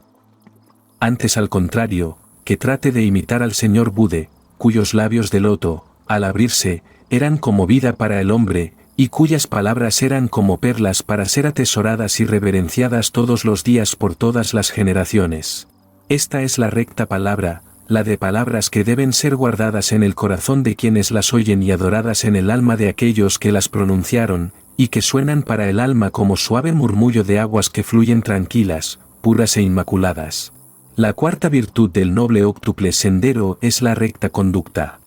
Antes al contrario, que trate de imitar al Señor Buda, cuyos labios de loto, al abrirse, eran como vida para el hombre, y cuyas palabras eran como perlas para ser atesoradas y reverenciadas todos los días por todas las generaciones. Esta es la recta palabra, la de palabras que deben ser guardadas en el corazón de quienes las oyen y adoradas en el alma de aquellos que las pronunciaron, y que suenan para el alma como suave murmullo de aguas que fluyen tranquilas, puras e inmaculadas. La cuarta virtud del noble óctuple sendero es la recta conducta.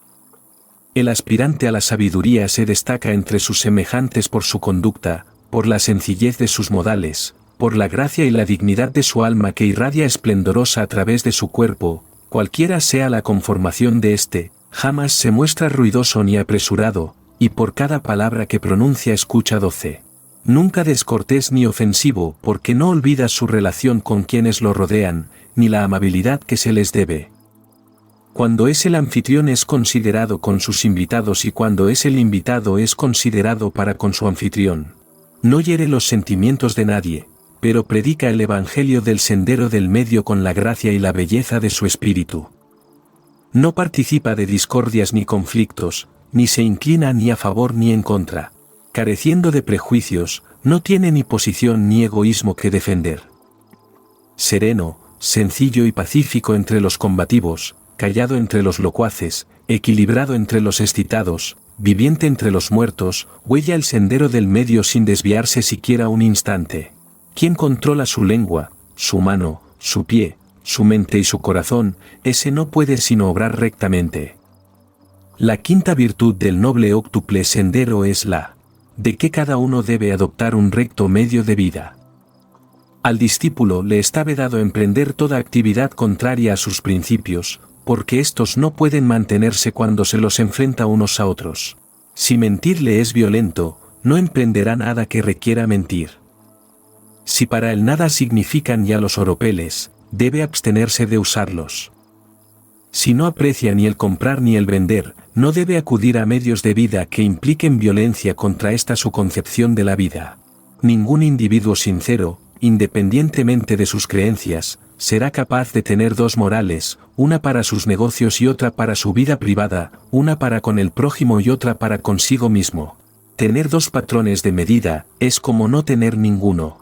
El aspirante a la sabiduría se destaca entre sus semejantes por su conducta, por la sencillez de sus modales, por la gracia y la dignidad de su alma que irradia esplendorosa a través de su cuerpo, cualquiera sea la conformación de éste, jamás se muestra ruidoso ni apresurado, y por cada palabra que pronuncia escucha 12. Nunca descortés ni ofensivo porque no olvida su relación con quienes lo rodean, ni la amabilidad que se les debe. Cuando es el anfitrión es considerado con sus invitados y cuando es el invitado es considerado para con su anfitrión. No hiere los sentimientos de nadie, pero predica el evangelio del sendero del medio con la gracia y la belleza de su espíritu. No participa de discordias ni conflictos, ni se inclina ni a favor ni en contra. Careciendo de prejuicios, no tiene ni posición ni egoísmo que defender. Sereno, sencillo y pacífico entre los combativos, callado entre los locuaces, equilibrado entre los excitados, viviente entre los muertos, huella el sendero del medio sin desviarse siquiera un instante. Quien controla su lengua, su mano, su pie, su mente y su corazón, ese no puede sino obrar rectamente. La quinta virtud del noble óctuple sendero es la de que cada uno debe adoptar un recto medio de vida. Al discípulo le está vedado emprender toda actividad contraria a sus principios, porque éstos no pueden mantenerse cuando se los enfrenta unos a otros. Si mentir le es violento, no emprenderá nada que requiera mentir. Si para él nada significan ya los oropeles, debe abstenerse de usarlos. Si no aprecia ni el comprar ni el vender, no debe acudir a medios de vida que impliquen violencia contra esta su concepción de la vida. Ningún individuo sincero, independientemente de sus creencias, será capaz de tener dos morales, una para sus negocios y otra para su vida privada, una para con el prójimo y otra para consigo mismo. Tener dos patrones de medida es como no tener ninguno.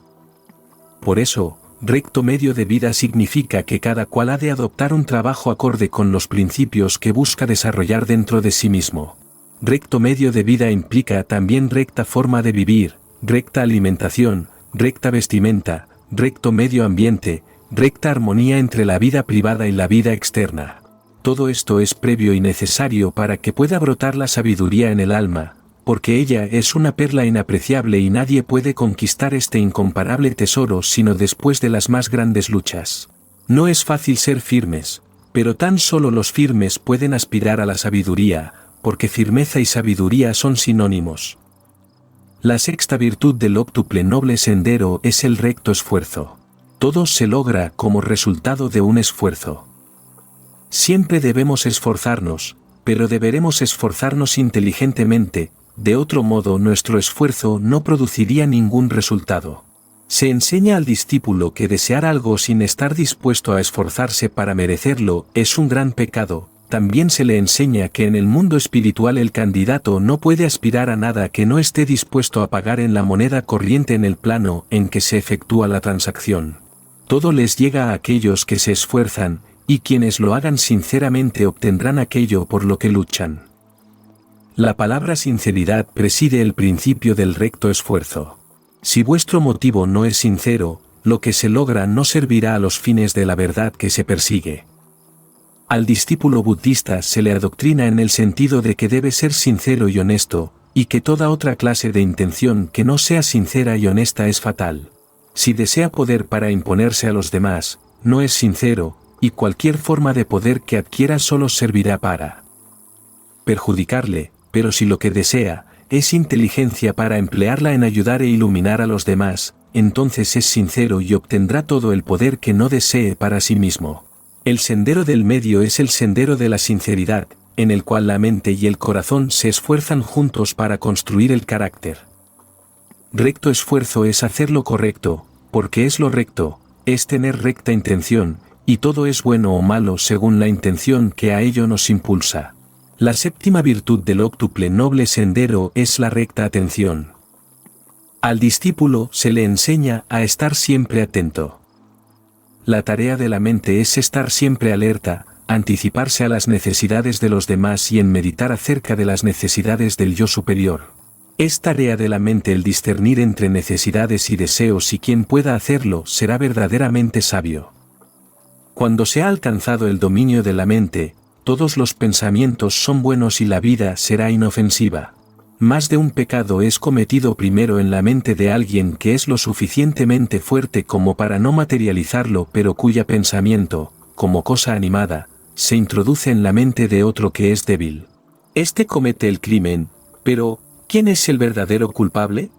Por eso, recto medio de vida significa que cada cual ha de adoptar un trabajo acorde con los principios que busca desarrollar dentro de sí mismo. Recto medio de vida implica también recta forma de vivir, recta alimentación, recta vestimenta, recto medio ambiente, recta armonía entre la vida privada y la vida externa. Todo esto es previo y necesario para que pueda brotar la sabiduría en el alma, porque ella es una perla inapreciable y nadie puede conquistar este incomparable tesoro sino después de las más grandes luchas. No es fácil ser firmes, pero tan solo los firmes pueden aspirar a la sabiduría, porque firmeza y sabiduría son sinónimos. La sexta virtud del óctuple noble sendero es el recto esfuerzo. Todo se logra como resultado de un esfuerzo. Siempre debemos esforzarnos, pero deberemos esforzarnos inteligentemente, de otro modo nuestro esfuerzo no produciría ningún resultado. Se enseña al discípulo que desear algo sin estar dispuesto a esforzarse para merecerlo es un gran pecado. También se le enseña que en el mundo espiritual el candidato no puede aspirar a nada que no esté dispuesto a pagar en la moneda corriente en el plano en que se efectúa la transacción. Todo les llega a aquellos que se esfuerzan, y quienes lo hagan sinceramente obtendrán aquello por lo que luchan. La palabra sinceridad preside el principio del recto esfuerzo. Si vuestro motivo no es sincero, lo que se logra no servirá a los fines de la verdad que se persigue. Al discípulo budista se le adoctrina en el sentido de que debe ser sincero y honesto, y que toda otra clase de intención que no sea sincera y honesta es fatal. Si desea poder para imponerse a los demás, no es sincero, y cualquier forma de poder que adquiera solo servirá para perjudicarle, pero si lo que desea es inteligencia para emplearla en ayudar e iluminar a los demás, entonces es sincero y obtendrá todo el poder que no desee para sí mismo. El sendero del medio es el sendero de la sinceridad, en el cual la mente y el corazón se esfuerzan juntos para construir el carácter. Recto esfuerzo es hacer lo correcto, porque es lo recto, es tener recta intención, y todo es bueno o malo según la intención que a ello nos impulsa. La séptima virtud del óctuple noble sendero es la recta atención. Al discípulo se le enseña a estar siempre atento. La tarea de la mente es estar siempre alerta, anticiparse a las necesidades de los demás y en meditar acerca de las necesidades del yo superior. Es tarea de la mente el discernir entre necesidades y deseos y quien pueda hacerlo será verdaderamente sabio. Cuando se ha alcanzado el dominio de la mente, todos los pensamientos son buenos y la vida será inofensiva. Más de un pecado es cometido primero en la mente de alguien que es lo suficientemente fuerte como para no materializarlo pero cuya pensamiento, como cosa animada, se introduce en la mente de otro que es débil. Este comete el crimen, pero ¿quién es el verdadero culpable?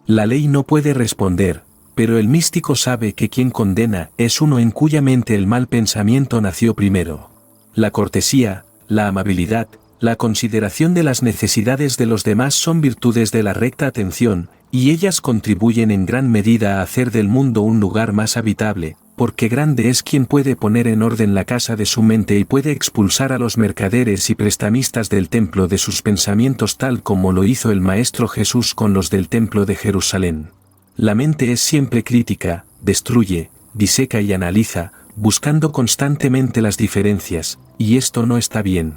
La ley no puede responder, pero el místico sabe que quien condena es uno en cuya mente el mal pensamiento nació primero. La cortesía, la amabilidad, la consideración de las necesidades de los demás son virtudes de la recta atención, y ellas contribuyen en gran medida a hacer del mundo un lugar más habitable, porque grande es quien puede poner en orden la casa de su mente y puede expulsar a los mercaderes y prestamistas del templo de sus pensamientos tal como lo hizo el Maestro Jesús con los del templo de Jerusalén. La mente es siempre crítica, destruye, diseca y analiza, buscando constantemente las diferencias, y esto no está bien.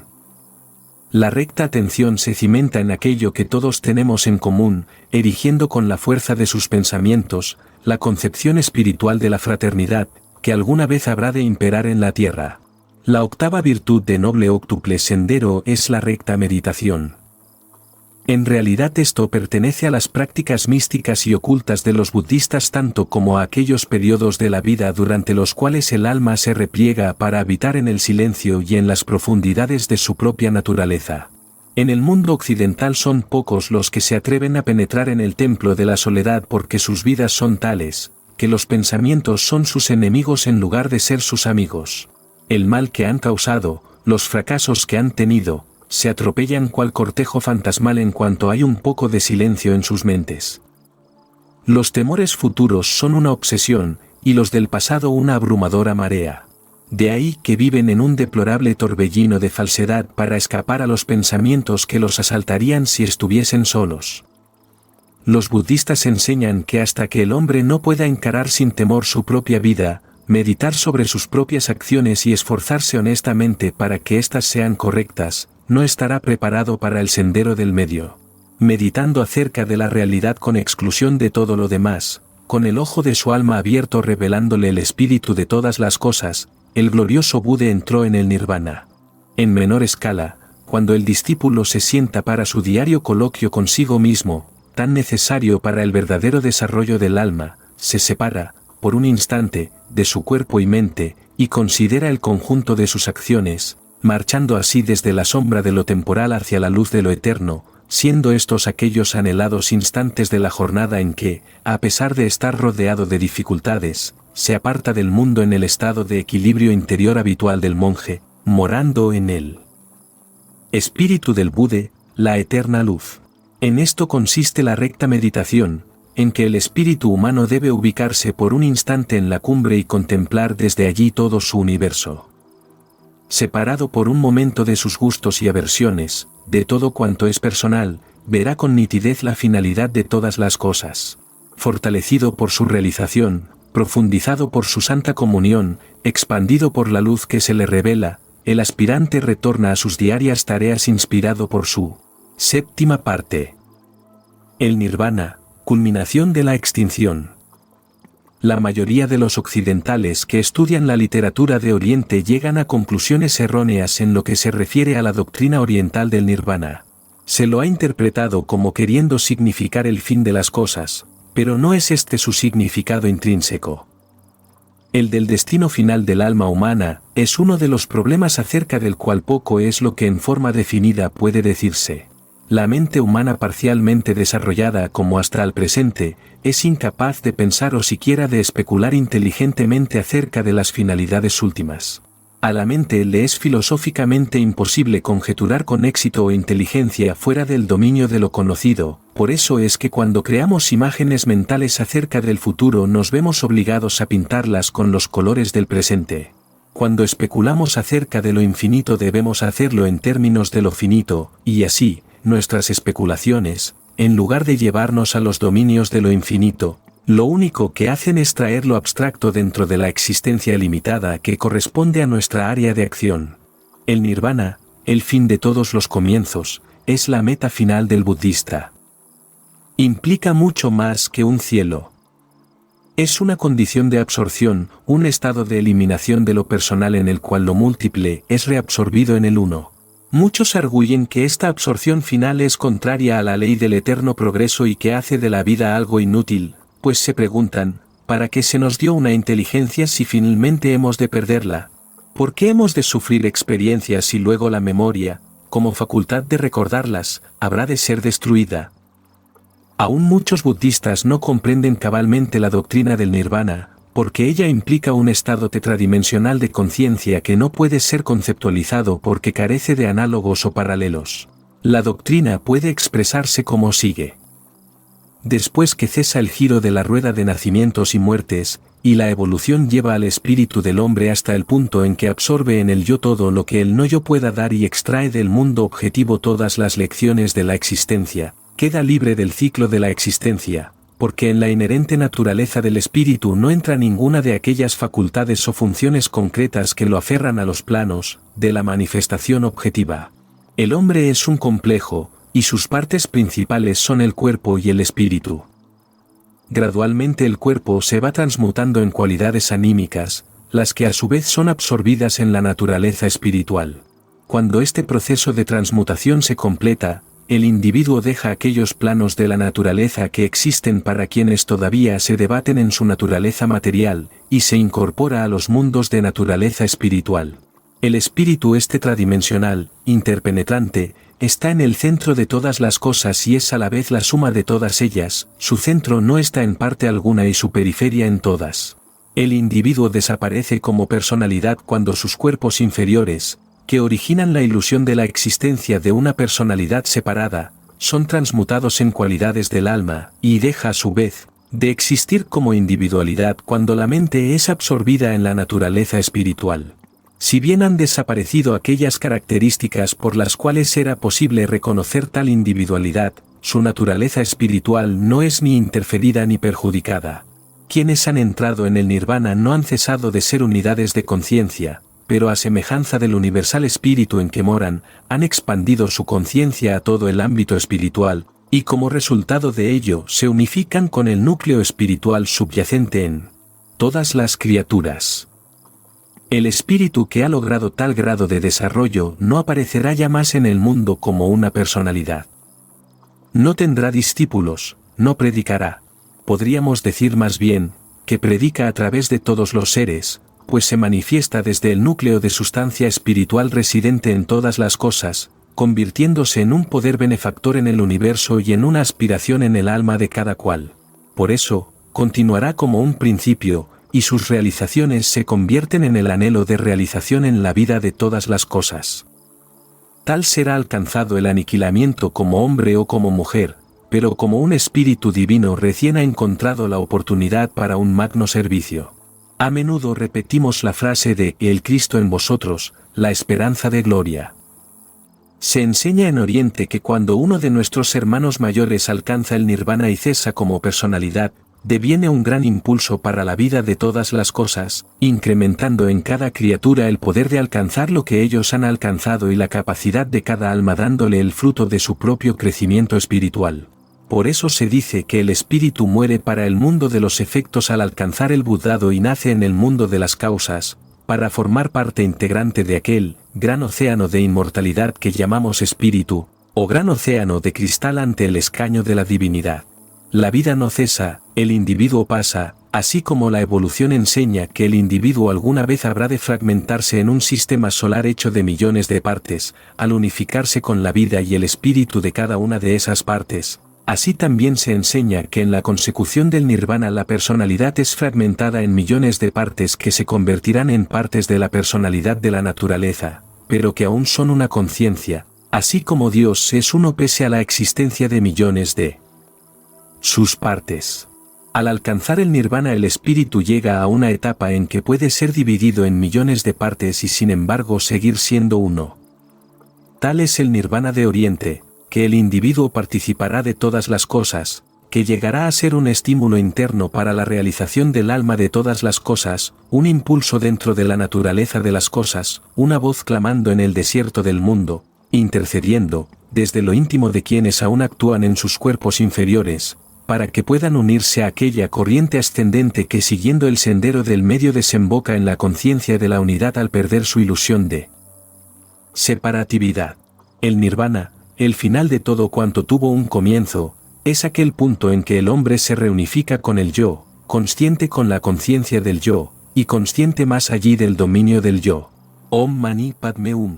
La recta atención se cimenta en aquello que todos tenemos en común, erigiendo con la fuerza de sus pensamientos, la concepción espiritual de la fraternidad, que alguna vez habrá de imperar en la tierra. La octava virtud de noble óctuple sendero es la recta meditación. En realidad esto pertenece a las prácticas místicas y ocultas de los budistas tanto como a aquellos periodos de la vida durante los cuales el alma se repliega para habitar en el silencio y en las profundidades de su propia naturaleza. En el mundo occidental son pocos los que se atreven a penetrar en el templo de la soledad porque sus vidas son tales, que los pensamientos son sus enemigos en lugar de ser sus amigos. El mal que han causado, los fracasos que han tenido, se atropellan cual cortejo fantasmal en cuanto hay un poco de silencio en sus mentes. Los temores futuros son una obsesión, y los del pasado una abrumadora marea. De ahí que viven en un deplorable torbellino de falsedad para escapar a los pensamientos que los asaltarían si estuviesen solos. Los budistas enseñan que hasta que el hombre no pueda encarar sin temor su propia vida, meditar sobre sus propias acciones y esforzarse honestamente para que éstas sean correctas, no estará preparado para el sendero del medio. Meditando acerca de la realidad con exclusión de todo lo demás, con el ojo de su alma abierto revelándole el espíritu de todas las cosas, el glorioso Buda entró en el nirvana. En menor escala, cuando el discípulo se sienta para su diario coloquio consigo mismo, tan necesario para el verdadero desarrollo del alma, se separa, por un instante, de su cuerpo y mente, y considera el conjunto de sus acciones, marchando así desde la sombra de lo temporal hacia la luz de lo eterno, siendo estos aquellos anhelados instantes de la jornada en que, a pesar de estar rodeado de dificultades, se aparta del mundo en el estado de equilibrio interior habitual del monje, morando en él. Espíritu del Buda, la eterna luz. En esto consiste la recta meditación, en que el espíritu humano debe ubicarse por un instante en la cumbre y contemplar desde allí todo su universo. Separado por un momento de sus gustos y aversiones, de todo cuanto es personal, verá con nitidez la finalidad de todas las cosas. Fortalecido por su realización, profundizado por su santa comunión, expandido por la luz que se le revela, el aspirante retorna a sus diarias tareas inspirado por su séptima parte. El nirvana, culminación de la extinción. La mayoría de los occidentales que estudian la literatura de Oriente llegan a conclusiones erróneas en lo que se refiere a la doctrina oriental del nirvana. Se lo ha interpretado como queriendo significar el fin de las cosas, pero no es este su significado intrínseco. El del destino final del alma humana es uno de los problemas acerca del cual poco es lo que en forma definida puede decirse. La mente humana parcialmente desarrollada como hasta el presente, es incapaz de pensar o siquiera de especular inteligentemente acerca de las finalidades últimas. A la mente le es filosóficamente imposible conjeturar con éxito o inteligencia fuera del dominio de lo conocido, por eso es que cuando creamos imágenes mentales acerca del futuro nos vemos obligados a pintarlas con los colores del presente. Cuando especulamos acerca de lo infinito debemos hacerlo en términos de lo finito, y así, nuestras especulaciones, en lugar de llevarnos a los dominios de lo infinito, lo único que hacen es traer lo abstracto dentro de la existencia limitada que corresponde a nuestra área de acción. El nirvana, el fin de todos los comienzos, es la meta final del budista. Implica mucho más que un cielo. Es una condición de absorción, un estado de eliminación de lo personal en el cual lo múltiple es reabsorbido en el uno. Muchos arguyen que esta absorción final es contraria a la ley del eterno progreso y que hace de la vida algo inútil, pues se preguntan, ¿para qué se nos dio una inteligencia si finalmente hemos de perderla? ¿Por qué hemos de sufrir experiencias y luego la memoria, como facultad de recordarlas, habrá de ser destruida? Aún muchos budistas no comprenden cabalmente la doctrina del nirvana, porque ella implica un estado tetradimensional de conciencia que no puede ser conceptualizado porque carece de análogos o paralelos. La doctrina puede expresarse como sigue. Después que cesa el giro de la rueda de nacimientos y muertes, y la evolución lleva al espíritu del hombre hasta el punto en que absorbe en el yo todo lo que el no yo pueda dar y extrae del mundo objetivo todas las lecciones de la existencia, queda libre del ciclo de la existencia, porque en la inherente naturaleza del espíritu no entra ninguna de aquellas facultades o funciones concretas que lo aferran a los planos de la manifestación objetiva. El hombre es un complejo, y sus partes principales son el cuerpo y el espíritu. Gradualmente el cuerpo se va transmutando en cualidades anímicas, las que a su vez son absorbidas en la naturaleza espiritual. Cuando este proceso de transmutación se completa, el individuo deja aquellos planos de la naturaleza que existen para quienes todavía se debaten en su naturaleza material, y se incorpora a los mundos de naturaleza espiritual. El espíritu es tetradimensional, interpenetrante, está en el centro de todas las cosas y es a la vez la suma de todas ellas, su centro no está en parte alguna y su periferia en todas. El individuo desaparece como personalidad cuando sus cuerpos inferiores, que originan la ilusión de la existencia de una personalidad separada, son transmutados en cualidades del alma, y deja a su vez, de existir como individualidad cuando la mente es absorbida en la naturaleza espiritual. Si bien han desaparecido aquellas características por las cuales era posible reconocer tal individualidad, su naturaleza espiritual no es ni interferida ni perjudicada. Quienes han entrado en el nirvana no han cesado de ser unidades de conciencia, pero a semejanza del universal espíritu en que moran, han expandido su conciencia a todo el ámbito espiritual, y como resultado de ello se unifican con el núcleo espiritual subyacente en todas las criaturas. El espíritu que ha logrado tal grado de desarrollo no aparecerá ya más en el mundo como una personalidad. No tendrá discípulos, no predicará. Podríamos decir más bien, que predica a través de todos los seres, pues se manifiesta desde el núcleo de sustancia espiritual residente en todas las cosas, convirtiéndose en un poder benefactor en el universo y en una aspiración en el alma de cada cual. Por eso, continuará como un principio, y sus realizaciones se convierten en el anhelo de realización en la vida de todas las cosas. Tal será alcanzado el aniquilamiento como hombre o como mujer, pero como un espíritu divino recién ha encontrado la oportunidad para un magno servicio. A menudo repetimos la frase de «El Cristo en vosotros, la esperanza de gloria». Se enseña en Oriente que cuando uno de nuestros hermanos mayores alcanza el nirvana y cesa como personalidad, deviene un gran impulso para la vida de todas las cosas, incrementando en cada criatura el poder de alcanzar lo que ellos han alcanzado y la capacidad de cada alma dándole el fruto de su propio crecimiento espiritual. Por eso se dice que el espíritu muere para el mundo de los efectos al alcanzar el buddhado y nace en el mundo de las causas, para formar parte integrante de aquel gran océano de inmortalidad que llamamos espíritu, o gran océano de cristal ante el escaño de la divinidad. La vida no cesa, el individuo pasa, así como la evolución enseña que el individuo alguna vez habrá de fragmentarse en un sistema solar hecho de millones de partes, al unificarse con la vida y el espíritu de cada una de esas partes. Así también se enseña que en la consecución del nirvana la personalidad es fragmentada en millones de partes que se convertirán en partes de la personalidad de la naturaleza, pero que aún son una conciencia, así como Dios es uno pese a la existencia de millones de sus partes. Al alcanzar el nirvana el espíritu llega a una etapa en que puede ser dividido en millones de partes y sin embargo seguir siendo uno. Tal es el nirvana de Oriente, que el individuo participará de todas las cosas, que llegará a ser un estímulo interno para la realización del alma de todas las cosas, un impulso dentro de la naturaleza de las cosas, una voz clamando en el desierto del mundo, intercediendo, desde lo íntimo de quienes aún actúan en sus cuerpos inferiores, para que puedan unirse a aquella corriente ascendente que siguiendo el sendero del medio desemboca en la conciencia de la unidad al perder su ilusión de separatividad. El nirvana, el final de todo cuanto tuvo un comienzo, es aquel punto en que el hombre se reunifica con el yo, consciente con la conciencia del yo, y consciente más allí del dominio del yo. Om Mani Padme Hum.